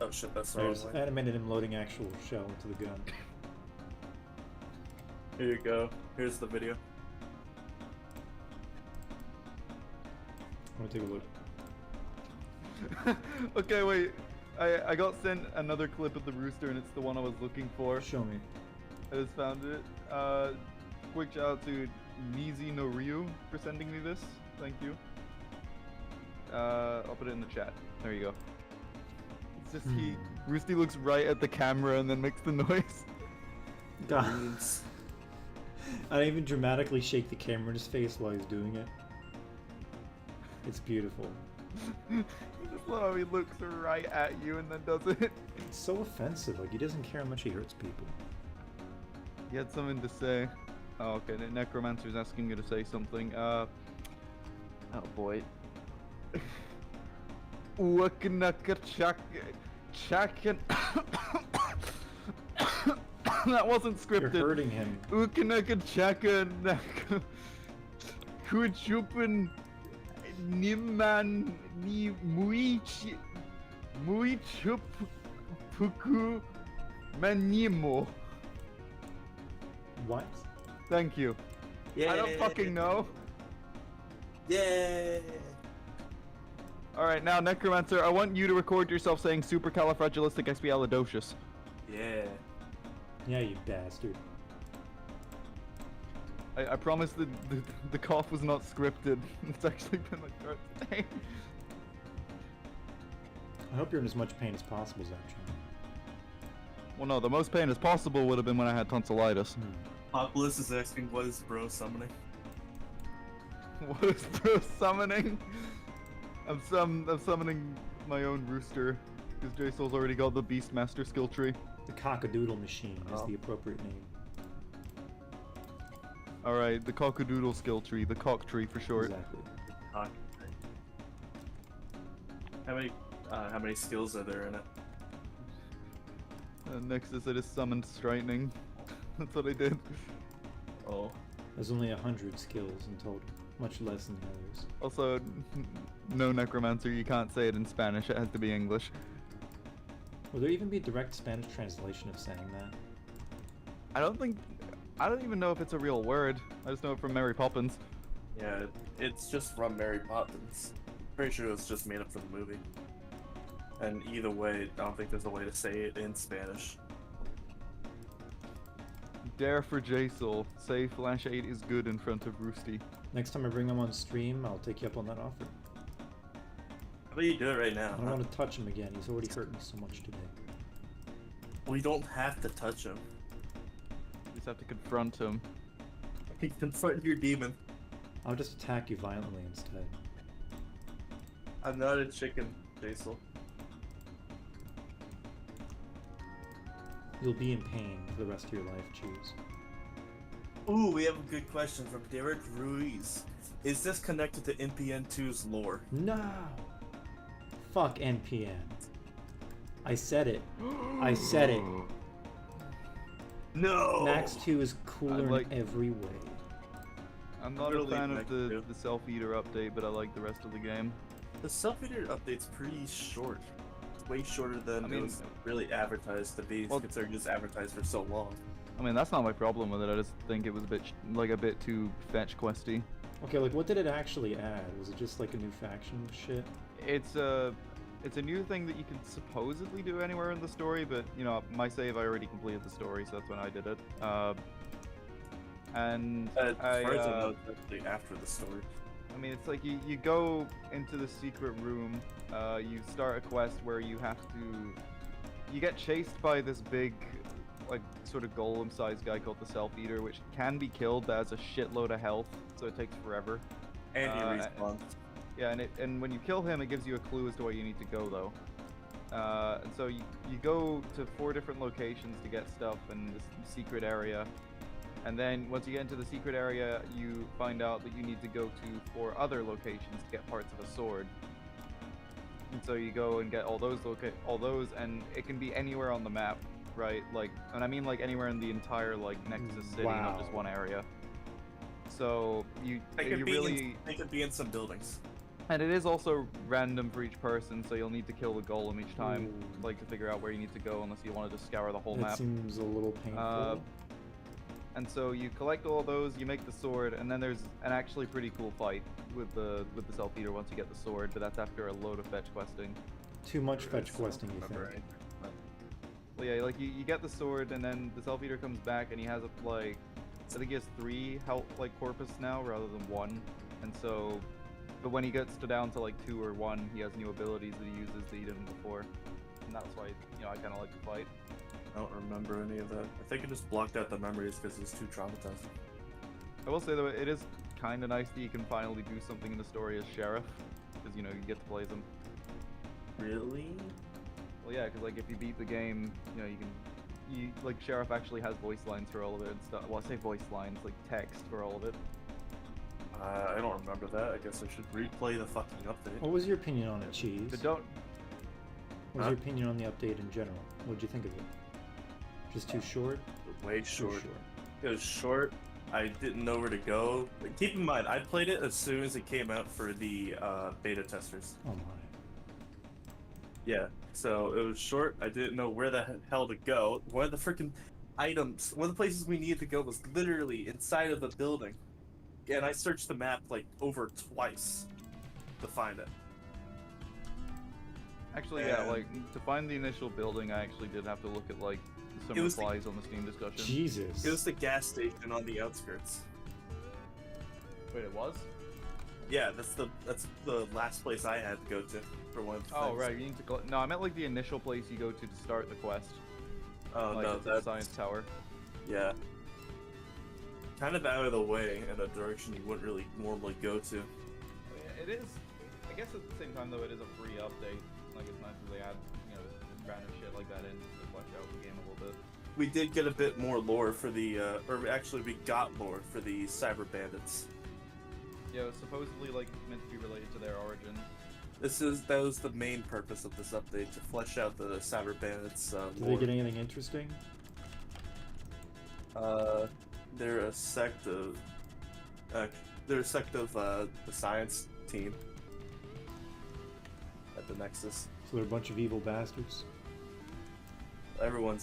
Oh shit, that's the wrong There's way. animated him loading actual shell into the gun. Here you go. Here's the video. I'm gonna take a look. Okay, wait. I got sent another clip of the rooster, and it's the one I was looking for. Show me. I just found it. Quick shout out to Nizi no Ryu for sending me this. Thank you. I'll put it in the chat. There you go. It's just Roosty looks right at the camera and then makes the noise. God. Memes. I don't even dramatically shake the camera in his face while he's doing it. It's beautiful. Just love how he looks right at you and then does it. It's so offensive. Like, he doesn't care how much he hurts people. He had something to say. Oh, okay. The Necromancer's asking me to say something. Oh boy. That wasn't scripted. You're hurting him. Kuchupen Niman ni Muichup Puku Manimo. What? Thank you. Yeah. I don't fucking know. Yeah. Alright, now Necromancer, I want you to record yourself saying supercalifragilisticexpialidocious. Yeah. Yeah, you bastard. I promise the cough was not scripted. It's actually been my throat today. I hope you're in as much pain as possible, Zapchon. Well, no, the most pain as possible would have been when I had tonsillitis. Populus is asking what is bro summoning. What is bro summoning? I'm summoning my own rooster, because Jsoull's already got the Beastmaster skill tree. The cockadoodle machine is the appropriate name. Alright, the cockadoodle skill tree, the cock tree for short. Exactly. How many skills are there in it? Nexus, I just summoned Strightening. That's what I did. Oh. There's only 100 skills in total, much less than the others. Also, no Necromancer, you can't say it in Spanish, it has to be English. Will there even be a direct Spanish translation of saying that? I don't even know if it's a real word. I just know it from Mary Poppins. Yeah, it's just from Mary Poppins. Pretty sure it was just made up for the movie. And either way, I don't think there's a way to say it in Spanish. Dare for Jsoull. Say Flash 8 is good in front of Roosty. Next time I bring him on stream, I'll take you up on that offer. How about you do it right now? I don't want to touch him again. He's already hurt me so much today. We don't have to touch him. You just have to confront him. Confront your demon. I'll just attack you violently instead. I'm not a chicken, Jsoull. You'll be in pain for the rest of your life, Choose. Ooh, we have a good question from Derek Ruiz. Is this connected to NPN2's lore? No! Fuck NPN. I said it. I said it. No! Max 2 is cooler in every way. I'm not Really a fan of Max the 2. self-eater update, but I like the rest of the game. The self-eater update's pretty short. It's way shorter than it was really advertised to be, Well, considering it's advertised for so long. I mean, that's not my problem with it. I just think it was a bit a bit too fetch questy. Okay, like what did it actually add? Was it just like a new faction shit? It's a new thing that you can supposedly do anywhere in the story, but you know, my save I already completed the story, so that's when I did it. And As far as I know, it's actually after the story. I mean, it's like you go into the secret room, you start a quest where you have to... You get chased by this big, like, sort of golem-sized guy called the Self-Eater, which can be killed, but has a shitload of health, so it takes forever. And he respawns. Yeah, and when you kill him, it gives you a clue as to where you need to go, though. And so you go to 4 different locations to get stuff in this secret area. And then once you get into the secret area, you find out that you need to go to 4 other locations to get parts of a sword. And so you go and get all those, and it can be anywhere on the map, right? Like, and I mean like anywhere in the entire like Nexus city, not just one area. So you really they could be in some buildings. And it is also random for each person, so you'll need to kill the golem each time, like to figure out where you need to go, unless you want to just scour the whole map. That seems a little painful. And so you collect all those, you make the sword, and then there's an actually pretty cool fight with the Self-Eater once you get the sword, but that's after a load of fetch questing. Too much fetch questing, you think? Right. Well, yeah, like you get the sword, and then the Self-Eater comes back, and he has like, I think he has 3 health like corpus now rather than 1, and so, but when he gets down to like 2 or 1, he has new abilities that he uses that he didn't before, and that's why I kind of like the fight. I don't remember any of that. I think I just blocked out the memories because it was too traumatizing. I will say though, it is kind of nice that you can finally do something in the story as Sheriff, because you get to play them. Really? Well, yeah, because like if you beat the game, like Sheriff actually has voice lines for all of it and stuff. Well, I say voice lines, like text for all of it. I don't remember that. I guess I should replay the fucking update. What was your opinion on it, Cheese? But don't. What was your opinion on the update in general? What did you think of it? Just too short? Way short. It was short. I didn't know where to go. But keep in mind, I played it as soon as it came out for the beta testers. Oh my. Yeah, so it was short. I didn't know where the hell to go. One of the freaking items, one of the places we needed to go was literally inside of the building. And I searched the map like over twice to find it. Actually, yeah, like to find the initial building, I actually did have to look at like some replies on the Steam discussion. Jesus. It was the gas station on the outskirts. Wait, it was? Yeah, that's the last place I had to go to for one of the things. Right, you need to no, I meant like the initial place you go to start the quest. Oh like, no, that's the science tower. Yeah. Kind of out of the way in a direction you wouldn't really normally go to. Yeah, it is. I guess at the same time though, it is a free update. Like it's nice that they add random shit like that in to flesh out the game a little bit. We did get a bit more lore for the, or actually we got lore for the Cyber Bandits. Yeah, it was supposedly like meant to be related to their origin. That was the main purpose of this update, to flesh out the Cyber Bandits. Did they get anything interesting? They're a sect of, the science team at the Nexus. So they're a bunch of evil bastards? everyone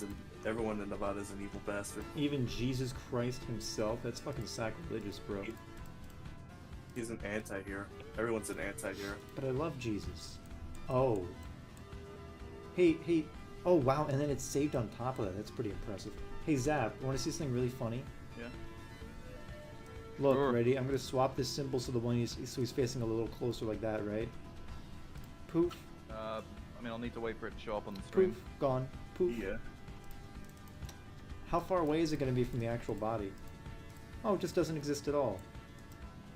in Nevada is an evil bastard. Even Jesus Christ himself? That's fucking sacrilegious, bro. He's an anti-hero. Everyone's an anti-hero. But I love Jesus. Oh. Hey. Oh, wow, and then it's saved on top of that. That's pretty impressive. Hey, Zap, want to see something really funny? Yeah. Look, Sure. ready? I'm going to swap this symbol so he's facing a little closer like that, right? Poof. I mean, I'll need to wait for it to show up on the screen. Poof. Gone. Poof. Yeah. How far away is it going to be from the actual body? Oh, it just doesn't exist at all.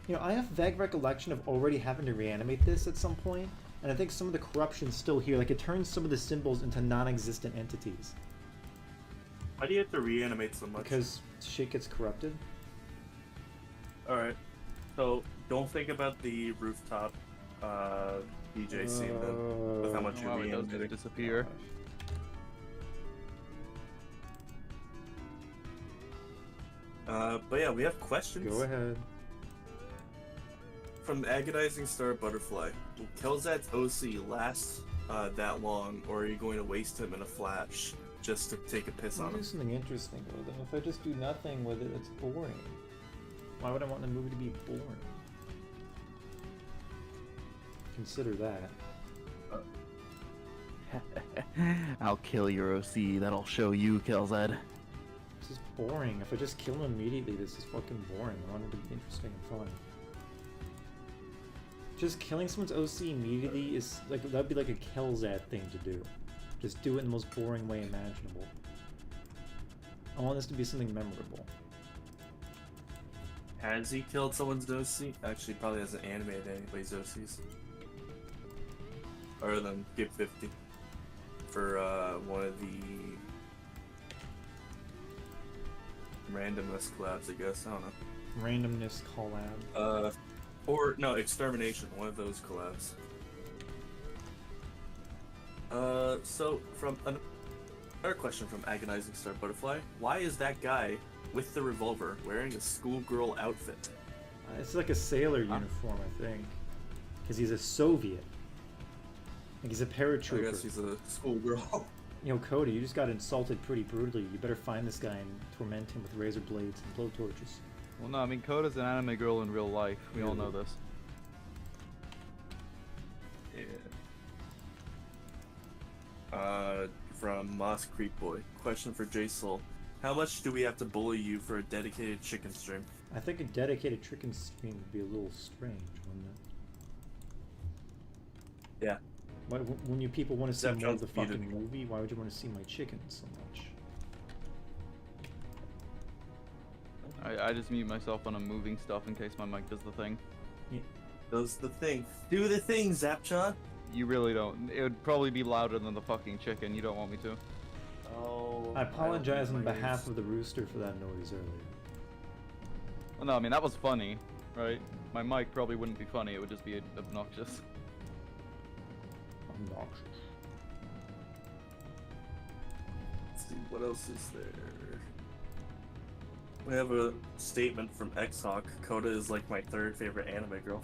You know, I have vague recollection of already having to reanimate this at some point, and I think some of the corruption's still here. Like, it turns some of the symbols into non-existent entities. Why do you have to reanimate so much? Because shit gets corrupted. Alright. So, don't think about the rooftop DJ scene then, with how much you're Wow, it does reanimating. disappear. But yeah, we have questions. Go ahead. From Agonizing Star Butterfly. Will Kelzat's OC last that long, or are you going to waste him in a flash just to take a piss I'll on do him? something interesting with it. If I just do nothing with it, it's boring. Why would I want the movie to be boring? Consider that. I'll kill your OC. That'll show you, Kelzad. This is boring. If I just kill him immediately, this is fucking boring. I want it to be interesting and fun. Just killing someone's OC immediately is like, that'd be like a Kelzad thing to do. Just do it in the most boring way imaginable. I want this to be something memorable. Has he killed someone's OC? Actually, probably hasn't animated anybody's OCs. Other than Give 50 for one of the randomness collabs, I guess. I don't know. Randomness collab. Or no, Extermination, one of those collabs. So from another question from Agonizing Star Butterfly: why is that guy with the revolver wearing a schoolgirl outfit? It's like a sailor uniform, I think. Because he's a Soviet. Like he's a paratrooper. I guess he's a schoolgirl. You know, Cody, you just got insulted pretty brutally. You better find this guy and torment him with razor blades and blowtorches. Well, no, I mean, Coda's an anime girl in real life. We all know this. Yeah. From Moss Creek Boy. Question for Jsoull: how much do we have to bully you for a dedicated chicken stream? I think a dedicated chicken stream would be a little strange, wouldn't it? Yeah. Why, when you people want to see more of Zapchon's the fucking muted. movie, why would you want to see my chicken so much? I just mute myself when I'm moving stuff in case my mic does the thing. Does the thing. Do the thing, Zapchon! You really don't. It would probably be louder than the fucking chicken. You don't want me to. Oh. I apologize on behalf of the rooster for that noise earlier. Well, no, I mean, that was funny, right? My mic probably wouldn't be funny. It would just be obnoxious. Obnoxious. Let's see, what else is there? We have a statement from Xhawk. Coda is like my third favorite anime girl.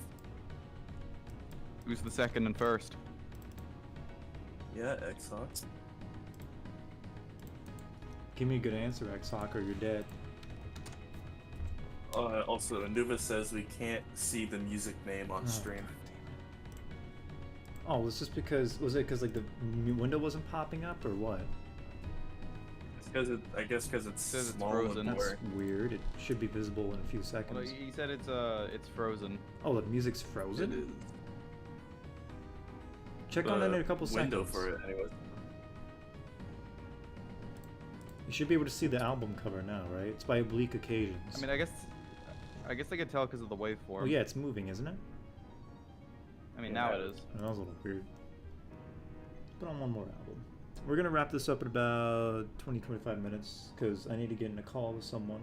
Who's the second and first? Yeah, Xhawk. Give me a good answer, X-Hawk, or you're dead. Also, Anubis says we can't see the music name on stream. Oh, was this because, was it because like the window wasn't popping up or what? It's because I guess because it's Says it's small frozen. and That's blurry. weird. It should be visible in a few Well, seconds. he said it's frozen. Oh, the music's It frozen? is. Check on that in a couple window seconds. for it, anyway. You should be able to see the album cover now, right? It's by Oblique Occasions. I mean, I guess I could tell because of the waveform. Oh yeah, it's moving, isn't it? I mean, Yeah. now it is. That was a little weird. Put on one more album. We're gonna wrap this up in about 20-25 minutes because I need to get in a call with someone,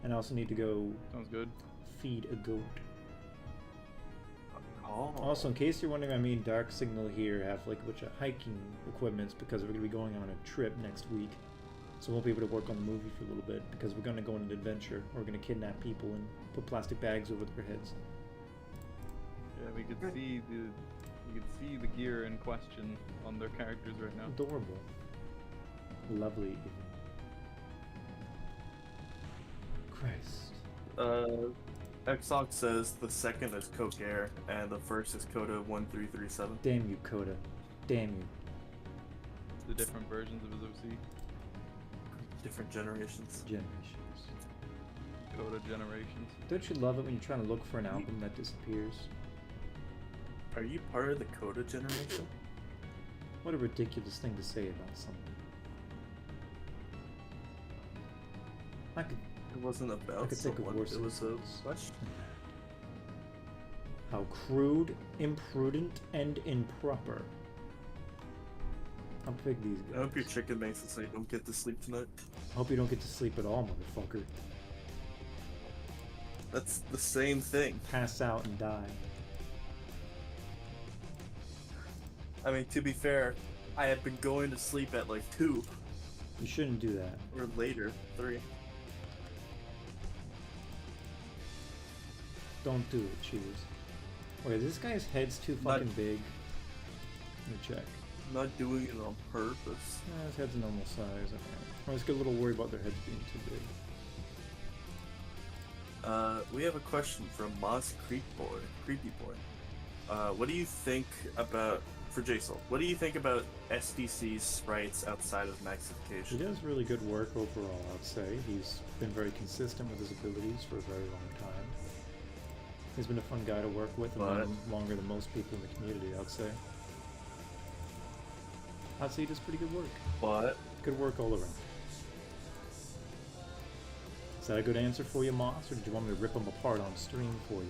and I also need to go Sounds good. feed a goat. Oh. Also, in case you're wondering, I mean Dark Signal here have like a bunch of hiking equipments because we're gonna be going on a trip next week, so we won't be able to work on the movie for a little bit because we're gonna go on an adventure. We're gonna kidnap people and put plastic bags over their heads. Yeah, we could see the gear in question on their characters right now. Adorable. lovely evening. Christ. Xox says the second is Coke Air and the first is Coda 1337. Damn you, Coda. Damn you. The different versions of his OC. Different generations. Generations. Coda generations. Don't you love it when you're trying to look for an album that disappears? Are you part of the Coda generation? What a ridiculous thing to say about something. I could It wasn't about think of someone, worse it was a insults. question. How crude, imprudent, and improper. How big these guys. I hope your chicken makes it so you don't get to sleep tonight. I hope you don't get to sleep at all, motherfucker. That's the same thing. Pass out and die. I mean, to be fair, I have been going to sleep at like 2 You shouldn't do that. or later, 3. Don't do it, cheers. Wait, this guy's head's too fucking big. Let me check. I'm not doing it on purpose. His head's a normal size. Okay. I always get a little worried about their heads being too big. We have a question from Moss Creepy Boy. What do you think about, for Jsoull, what do you think about SDC's sprites outside of He maxification? does really good work overall, I'd say. He's been very consistent with his abilities for a very long time. He's been a fun guy to work with, and known him longer than most people in the community, I'd say. I'd say he does pretty good work. But Good work all around. Is that a good answer for you, Moss, or did you want me to rip them apart on stream for you?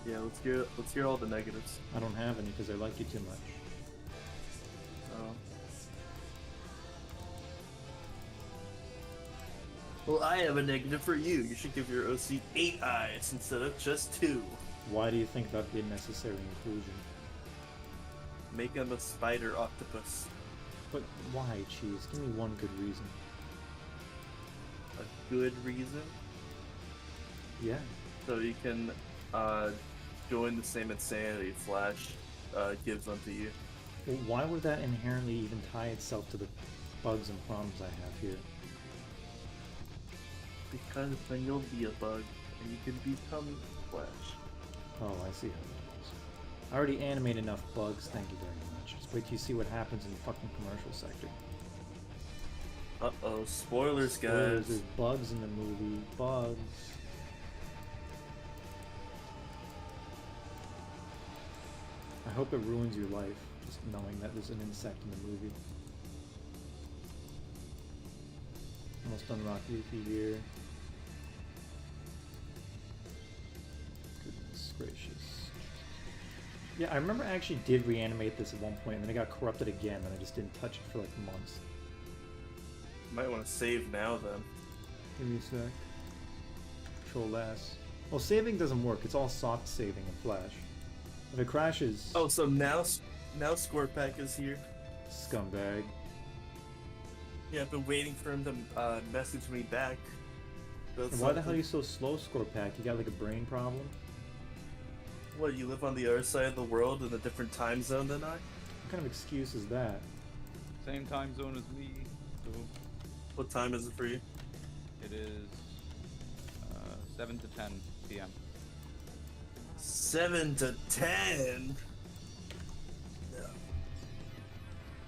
yeah, let's hear all the negatives. I don't have any because I like you too much. Well, I have a negative for you. You should give your OC 8 eyes instead of just 2. Why do you think that'd be a necessary inclusion? Make him a spider octopus. But why, Cheese? Give me one good reason. A good reason? Yeah. So you can join the same insanity Flash gives unto you. Well, why would that inherently even tie itself to the bugs and problems I have here? Because then you'll be a bug and you can become Flash. Oh, I see how that is. I already animate enough bugs, thank you very much. Just wait till you see what happens in the fucking commercial sector. Uh-oh, spoilers, guys. Spoilers, there's bugs in the movie. Bugs. I hope it ruins your life, just knowing that there's an insect in the movie. Almost done Rock Leafy here. Goodness gracious. Yeah, I remember I actually did reanimate this at one point, and then it got corrupted again, and I just didn't touch it for like months. Might want to save now then. Give me a sec. Control S. Well, saving doesn't work. It's all soft saving in Flash. If it crashes... Oh, so now Squirt Pack is here. Scumbag. Yeah, I've been waiting for him to message me back. And why the hell are you so slow, Scorpack? You got like a brain problem? What, you live on the other side of the world in a different time zone than I? What kind of excuse is that? Same time zone as me, so What time is it for you? it is 7 to 10 p.m. 7 to 10? No.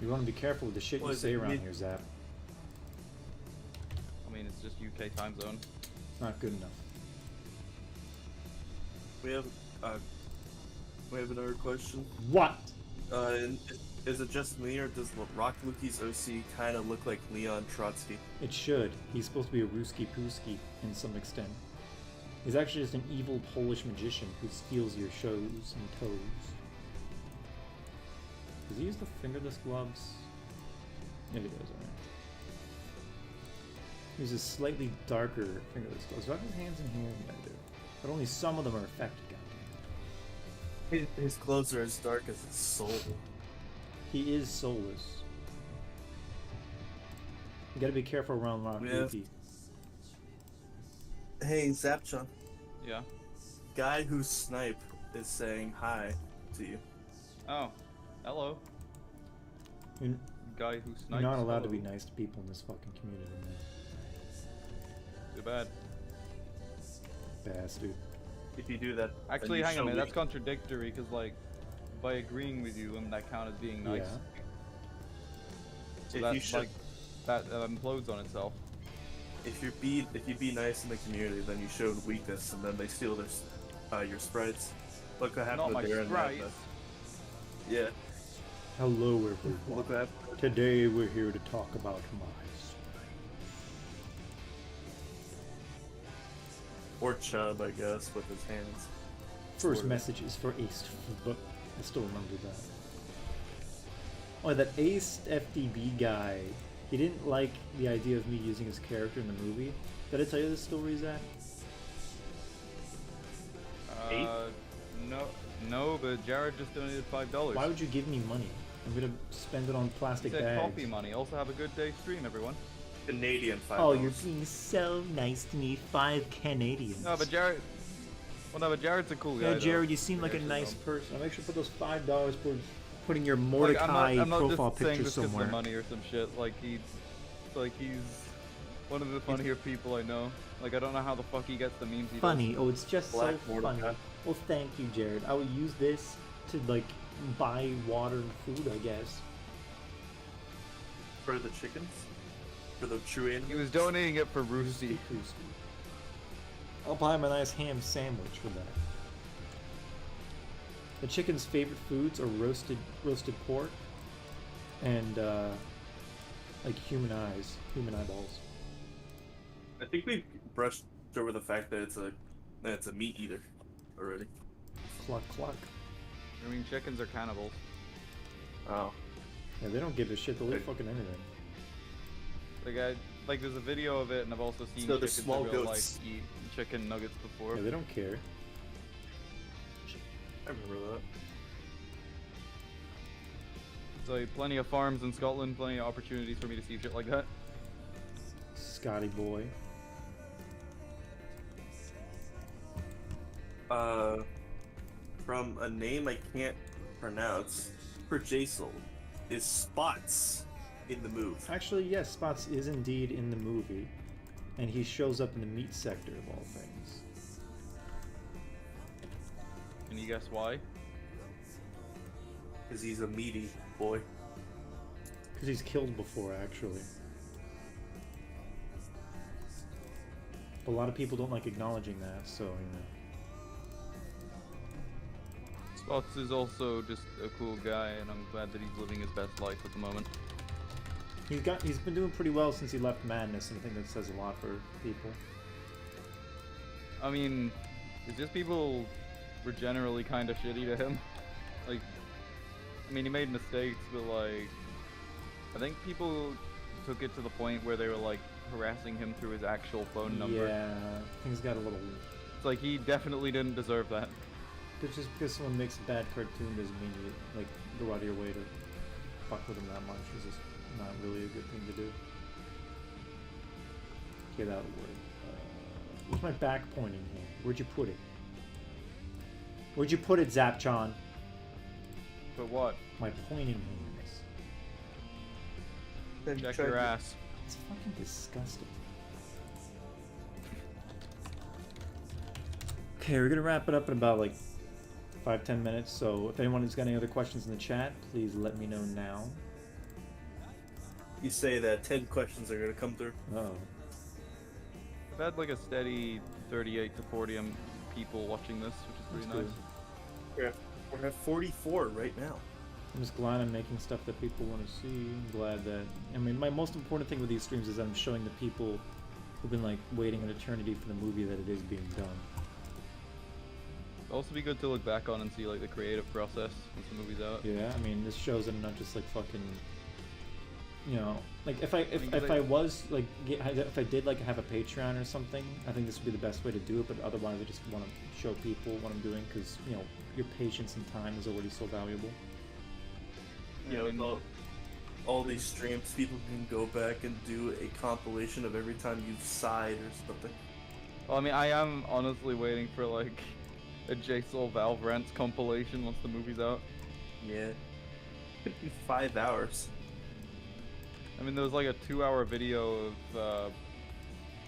You want to be careful with the shit What you is say it, around mid- here, Zap. I mean, it's just UK time zone. Not good enough. We have another question. What? Is it just me, or does Rock Luki's OC kind of look like Leon Trotsky? It should. He's supposed to be a Ruski Pooski in some extent. He's actually just an evil Polish magician who steals your shows and toes. Does he use the fingerless gloves? Yeah, he does, alright. He uses slightly darker fingerless gloves. Do I have his hands in here? Yeah, I do. But only some of them are affected, goddamn. His clothes are as dark as his soul. He is soulless. You gotta be careful around Rock Yeah. Luki. Hey, Zapchon. Yeah. Guy who snipe is saying hi to you. Oh, Hello. You're, Guy who snipes. you're not allowed to be hello. nice to people in this fucking community, man. Too bad. Bastard. If you do that, Actually, then you hang on a show minute. That's weak- contradictory because, like, by agreeing with you, wouldn't that count as being nice? Yeah. So If that's you show, like that implodes on itself. if you be nice in the community, then you showed weakness, and then they steal your sprites. Look what happened Not my to Darren sprites. Madness. Yeah. Hello, everyone. Look what happened. Today we're here to talk about mice. Or Chubb, I guess, with his hands. First Sort of. message is for Ace, but I still remember that. Oh, that Ace FDB guy, he didn't like the idea of me using his character in the movie. Did I tell you the story, Zach? No, but Jared just donated $5. Why would you give me money? I'm gonna spend it on He plastic said bags. coffee money. Also, have a good day stream, everyone. Canadian $5. Oh, you're being so nice to me. 5 Canadians. No, but Jared. Well, no, but Jared's a cool guy. Yeah, though. Jared, you seem like a Actually, nice though. person. I'll make sure to put those $5 towards putting your Like, Mordecai I'm not profile just saying picture this 'cause of somewhere. the money or some shit. Like he's one of the funnier people I know. Like I don't know how the fuck he gets the memes he Funny. Oh, it's just Black so Mordecai. funny. Well, thank you, Jared. I will use this to like buy water and food, I guess. For the chickens? For the true does. animals? He was donating it for Roosty. I'll buy him a nice ham sandwich for that. The chicken's favorite foods are roasted pork and like human eyeballs. I think we brushed over the fact that it's a meat eater already. Cluck cluck. I mean, chickens are cannibals. Oh. Yeah, they don't give a shit. They'll eat fucking anything. Like there's a video of it, and I've also seen So the chickens small in real goats. life eat chicken nuggets before. Yeah, they don't care. I remember that. So plenty of farms in Scotland, plenty of opportunities for me to see shit like that. Scotty boy. From a name I can't pronounce, for Jsoull is Spots in the move. Actually, yes, Spots is indeed in the movie, and he shows up in the meat sector of all things. Can you guess why? Because he's a meaty boy. Because he's killed before, actually. But a lot of people don't like acknowledging that, so, you know. Spots is also just a cool guy, and I'm glad that he's living his best life at the moment. He's been doing pretty well since he left Madness, and I think that says a lot for people. I mean, it's just people were generally kind of shitty to him. Like, I mean, he made mistakes, but like, I think people took it to the point where they were like harassing him through his actual phone number. Yeah, things got a little... It's like he definitely didn't deserve that. But just because someone makes a bad cartoon doesn't mean you, like, go out of your way to fuck with them that much. It's just not really a good thing to do. Get out of the way. Where's my back pointing here? Where'd you put it? Where'd you put it, Zapchon? But what? My pointing hands. Check your ass. It's fucking disgusting. Okay, we're gonna wrap it up in about like 5-10 minutes, so if anyone has got any other questions in the chat, please let me know now. You say that 10 questions are gonna come through. Oh. I've had like a steady 38 to 40 people watching this, which is pretty That's nice. We're at 44 right now. I'm just glad I'm making stuff that people want to see. I'm glad that... I mean, my most important thing with these streams is that I'm showing the people who've been like waiting an eternity for the movie that it is being done. It'll also be good to look back on and see like the creative process once the movie's out. Yeah, I mean, this shows that I'm not just like fucking... You know, like if I did like have a Patreon or something, I think this would be the best way to do it. But otherwise, I just want to show people what I'm doing because you know your patience and time is already so valuable. You know, with all these streams, people can go back and do a compilation of every time you've sighed or something. Well, I mean, I am honestly waiting for like a Jsoull Valve rants compilation once the movie's out. Yeah. Could be 5 hours. I mean, there was like a 2-hour video of,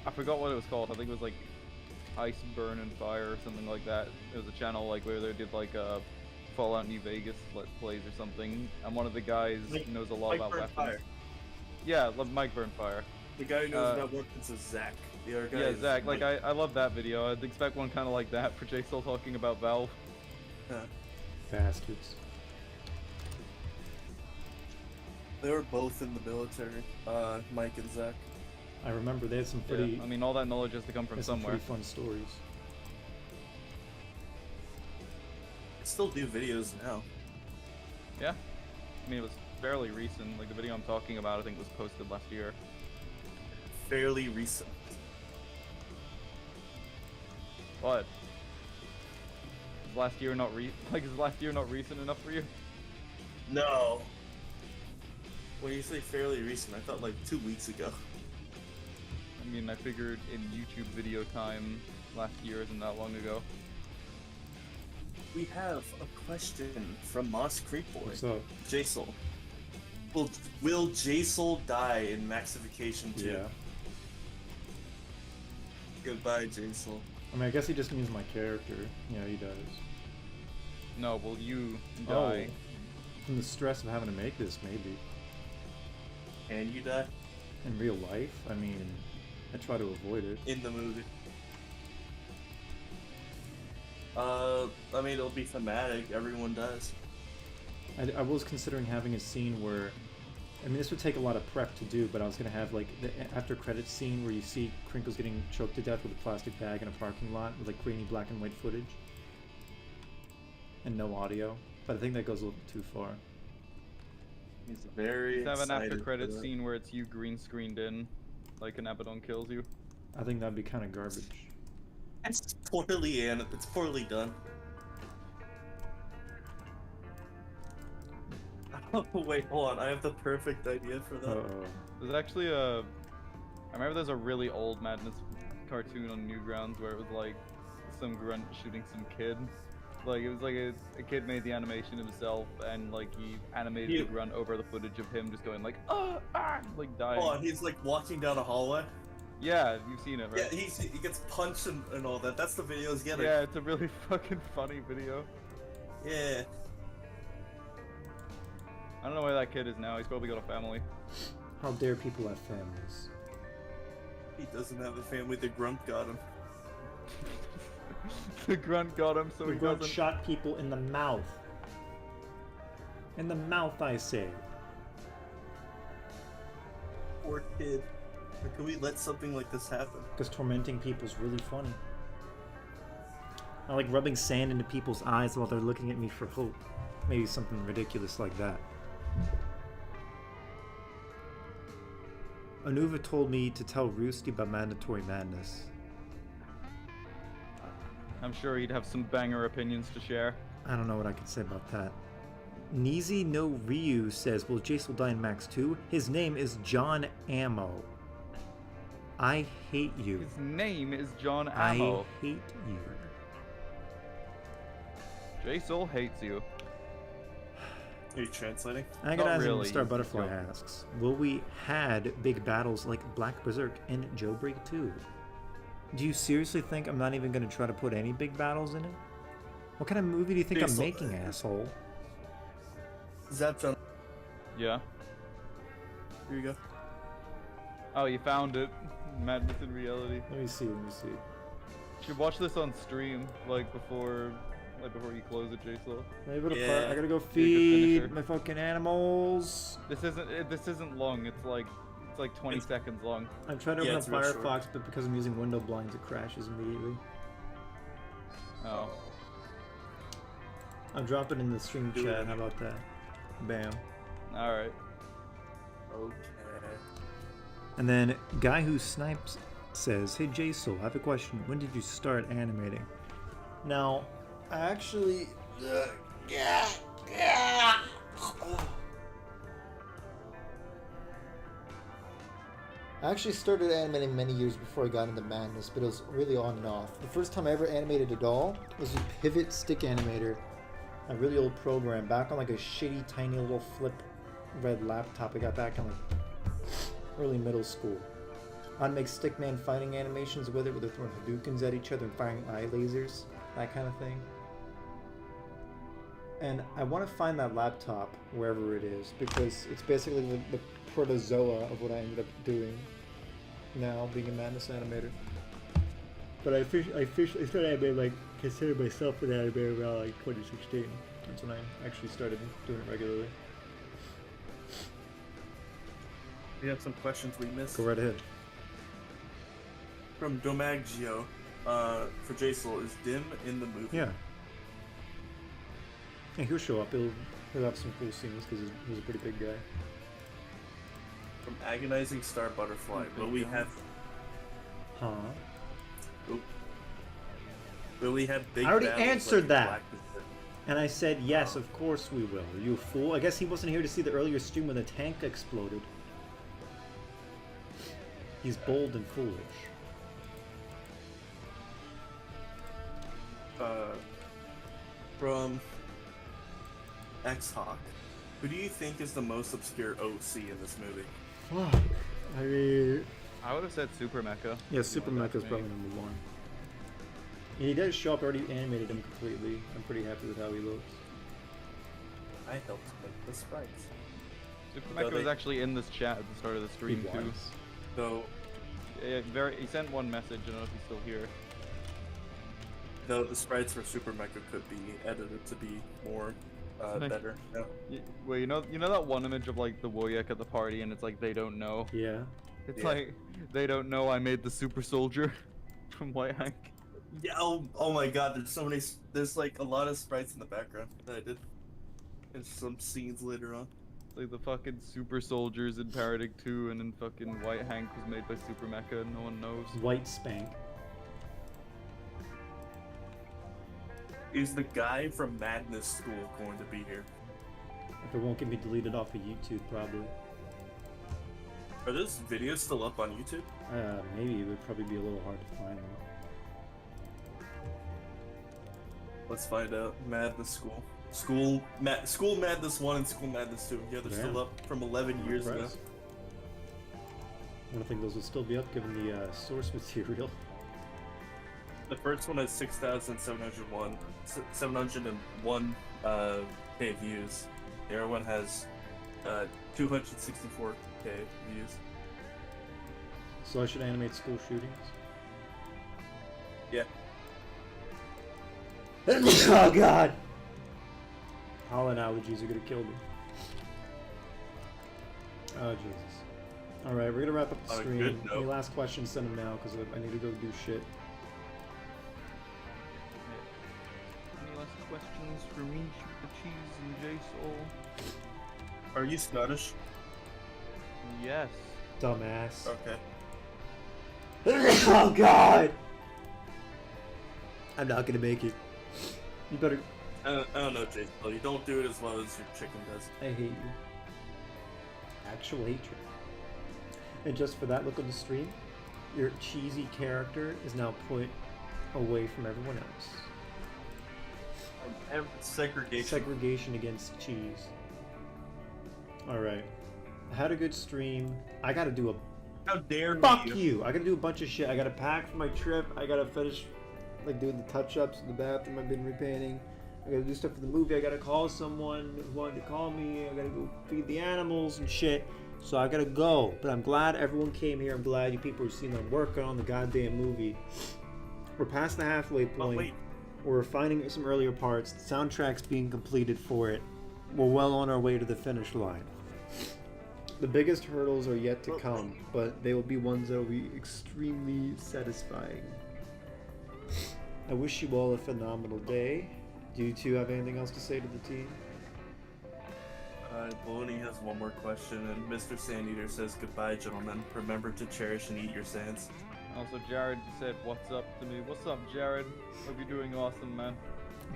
I forgot what it was called. I think it was like Ice, Burn, and Fire or something like that. It was a channel like where they did like Fallout New Vegas Let's Plays or something. And one of the guys knows a lot about weapons. Fire. Yeah, Mike Burnfire. The guy who knows about weapons is Zach. The other guy Yeah, is Zach. Like, Mike. I love that video. I'd expect one kind of like that for Jsoull talking about Valve. Bastards. They were both in the military, Mike and Zach. I remember they had some pretty. Yeah, I mean, all that knowledge has to come from some somewhere. pretty fun stories. They still do videos now. Yeah. I mean, it was fairly recent. Like, the video I'm talking about, I think, was posted last year. Fairly recent. What? Is last year not is last year not recent enough for you? No. When you say fairly recent, I thought like 2 weeks ago. I mean, I figured in YouTube video time, last year isn't that long ago. We have a question from Moss Creek Boy. What's up? Jsoull. Will Jsoull die in Maxification 2? Yeah. Goodbye, Jsoull. I mean, I guess he just means my character. Yeah, he does. No, will you die? Oh, from the stress of having to make this, maybe. Can you die? In real life, I mean, I try to avoid it. In the movie. I mean, it'll be thematic. Everyone does. I was considering having a scene where, I mean, this would take a lot of prep to do, but I was gonna have like the after credits scene where you see Crinkles getting choked to death with a plastic bag in a parking lot with like grainy black and white footage and no audio. But I think that goes a little too far. He's very Have an after excited credit for that. scene where it's you green screened in, like an Abaddon kills you. I think that'd be kind of garbage. It's poorly done. Oh, wait, hold on. I have the perfect idea for that. Uh-oh. There's actually I remember there's a really old Madness cartoon on Newgrounds where it was like some grunt shooting some kid. Like, it was like a kid made the animation himself, and like he animated the grunt over the footage of him just going like, like dying. Hold on, he's like walking down a hallway. Yeah, you've seen it, right? Yeah, he gets punched and all that. That's the video he's getting. Yeah, it's a really fucking funny video. Yeah. I don't know where that kid is now. He's probably got a family. How dare people have families? He doesn't have a family. The grunt got him. The grunt got him, so The he grunt doesn't. shot people in the mouth. In the mouth, I say. Poor kid. Like, can we let something like this happen? Because tormenting people is really funny. I like rubbing sand into people's eyes while they're looking at me for hope. Maybe something ridiculous like that. Anuva told me to tell Roosty about Mandatory Madness. I'm sure he'd have some banger opinions to share. I don't know what I could say about that. Nizi no Ryu says, will Jsoull die in Max 2? His name is John Ammo. I hate you. His name is John I Ammo. hate you. Jsoull hates you. Are you translating? Agonizing really, Star he's Butterfly joking. asks, will we had big battles like Black Berserk and Jailbreak 2? Do you seriously think I'm not even going to try to put any big battles in it? What kind of movie do you think I'm Jsoull- making, asshole? Zapchon. Yeah. Here you go. Oh, you found it. Madness in reality. Let me see, let me see. You should watch this on stream, like before you close it, Jsoull. Yeah. I gotta go Be a good feed finisher. my fucking animals. This isn't long. It's like 20 seconds long. I'm trying to Yeah, open it's up real short. Firefox, but because I'm using window blinds, it crashes immediately. Oh. I'll drop it in the stream Do it. chat. How about that? Bam. All right. Okay. And then Guy Who Snipes says, hey Jsoull, I have a question. When did you start animating? Now, I actually... I actually started animating many years before I got into Madness, but it was really on and off. The first time I ever animated at all was with Pivot Stick Animator. a really old program back on like a shitty, tiny little flip red laptop I got back in like early middle school. I'd make stickman fighting animations with it, where they're throwing Hadoukens at each other and firing eye lasers, that kind of thing. And I want to find that laptop wherever it is, because it's basically the protozoa of what I ended up doing now, being a Madness animator. But I started animating, like, consider myself an animator around like 2016. That's when I actually started doing it regularly. We have some questions we missed. Go right ahead. From Domaggio, for Jsoull, is Dim in the movie? Yeah. And he'll show up. He'll have some cool scenes because he's a pretty big guy. From Agonizing Star Butterfly, will we have... Huh? Will we have big I already battles answered like that. Black Panther? And I said, yes, of course we will. Are you a fool? I guess he wasn't here to see the earlier stream when the tank exploded. He's bold and foolish. From X-Hawk, who do you think is the most obscure OC in this movie? Fuck. I mean... I would have said Super Mecha. Yeah, Super Mecha's probably number one. He does show up, already animated him completely. I'm pretty happy with how he looks. I helped make the sprites. Super Mecha was actually in this chat at the start of the stream too. So, Yeah, he sent one message. I don't know if he's still here. though the sprites for Super Mecha could be edited to be more better. No. Well, you know that one image of like the Woyak at the party, and it's like they don't know. Yeah. It's like they don't know I made the super soldier from White Hank. Yeah. Oh my God. There's so many. There's like a lot of sprites in the background that I did. And some scenes later on. It's like the fucking super soldiers in Paradig 2, and then fucking White Hank was made by Super Mecha, and no one knows. White Spank. Is the guy from Madness School going to be here? If it won't get me deleted off of YouTube, probably. Are those videos still up on YouTube? Maybe it would probably be a little hard to find them. Let's find out. Madness School. School Madness 1 and School Madness 2. Yeah, they're still up from 11 years ago. I don't think those will still be up given the source material. The first one has 6,701 K views. The other one has 264K views. So I should animate school shootings? Yeah. Oh God! Pollen allergies are gonna kill me. Oh Jesus. Alright, we're gonna wrap up the stream. Any last questions, send them now, because I need to go do shit. Any last questions for me, ShootThaCheese and Jsoull? Are you Scottish? Yes. Dumbass. Okay. Oh God! I'm not gonna make it. You better... I don't know, Jsoull. You don't do it as well as your chicken does. I hate you. Actual hatred. And just for that look on the stream, your cheesy character is now put away from everyone else. Segregation. Segregation against cheese. Alright. I had a good stream. I gotta do a... How dare Fuck you! I gotta do a bunch of shit. I gotta pack for my trip. I gotta finish, like, doing the touch-ups in the bathroom I've been repainting. I gotta do stuff for the movie. I gotta call someone who wanted to call me. I gotta go feed the animals and shit. So I gotta go. But I'm glad everyone came here. I'm glad you people are seeing them working on the goddamn movie. We're past the halfway point. Oh, wait. We're refining some earlier parts. The soundtrack's being completed for it. We're well on our way to the finish line. The biggest hurdles are yet to come, but they will be ones that will be extremely satisfying. I wish you all a phenomenal day. Do you two have anything else to say to the team? Baloney has one more question, and Mr. Sandeater says, "Goodbye, gentlemen. Remember to cherish and eat your sands." Also, Jared said, "What's up?" to me. What's up, Jared? Hope you're doing awesome, man.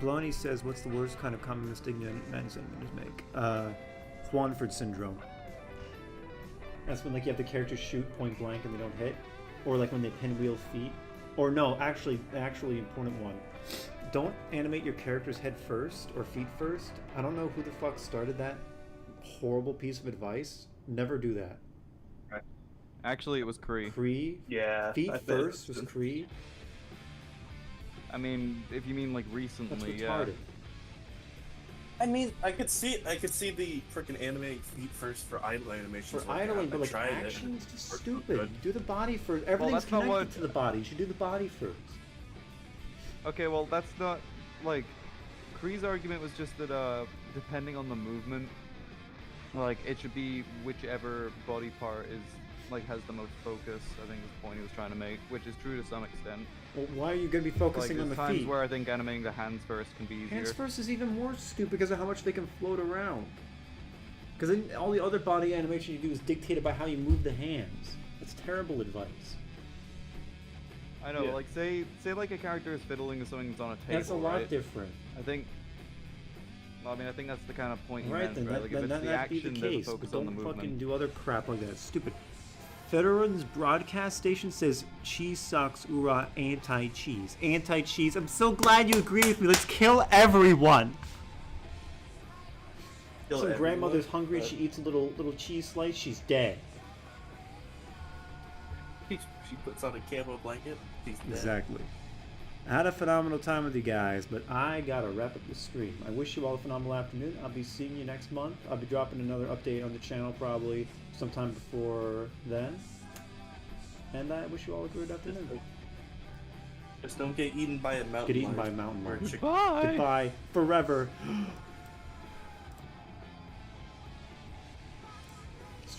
Baloney says, "What's the worst kind of common mistake Madness animators make?" Thwanford syndrome. That's when, like, you have the characters shoot point blank and they don't hit, or like when they pinwheel feet, or no, actually important one. don't animate your character's head first or feet first. I don't know who the fuck started that horrible piece of advice. Never do that. Actually, it was Kree. Kree? Yeah. Feet I bet first it's- was Kree? I mean, if you mean like recently, That's yeah. retarded. I mean, I could see the freaking animating feet first for idle animations. For idling, but like tried it. action is just Worked stupid. good. Do the body first. Everything's that's not connected what- to the body. You should do the body first. Okay, well, that's not like Kree's argument was just that depending on the movement, like it should be whichever body part is like has the most focus. I think is the point he was trying to make, which is true to some extent. Well, why are you going to be Like focusing on there's the times feet? where I think animating the hands first can be easier. Hands first is even more stupid because of how much they can float around. Because then all the other body animation you do is dictated by how you move the hands. That's terrible advice. I know, Yeah. like say like a character is fiddling with something that's on a table. That's a lot right? different. I think. Well, I mean, I think that's the kind of point you Right, meant, then, right? Like if then it's the that'd be action, the there's a case. focus But on the don't movement. fucking do other crap like that. It's stupid. Veterans broadcast station says cheese sucks, ura, anti-cheese. Anti-cheese. I'm so glad you agree with me. Let's kill everyone. Kill Some everyone, grandmother's hungry, but she eats a little cheese slice, she's dead. She puts on a camo blanket. She's dead. Exactly. I had a phenomenal time with you guys, but I gotta wrap up the stream. I wish you all a phenomenal afternoon. I'll be seeing you next month. I'll be dropping another update on the channel probably sometime before then. And I wish you all a good afternoon. Just don't get eaten by a mountain Get eaten by a lion mountain or a lion. chicken. Bye. Goodbye. Forever.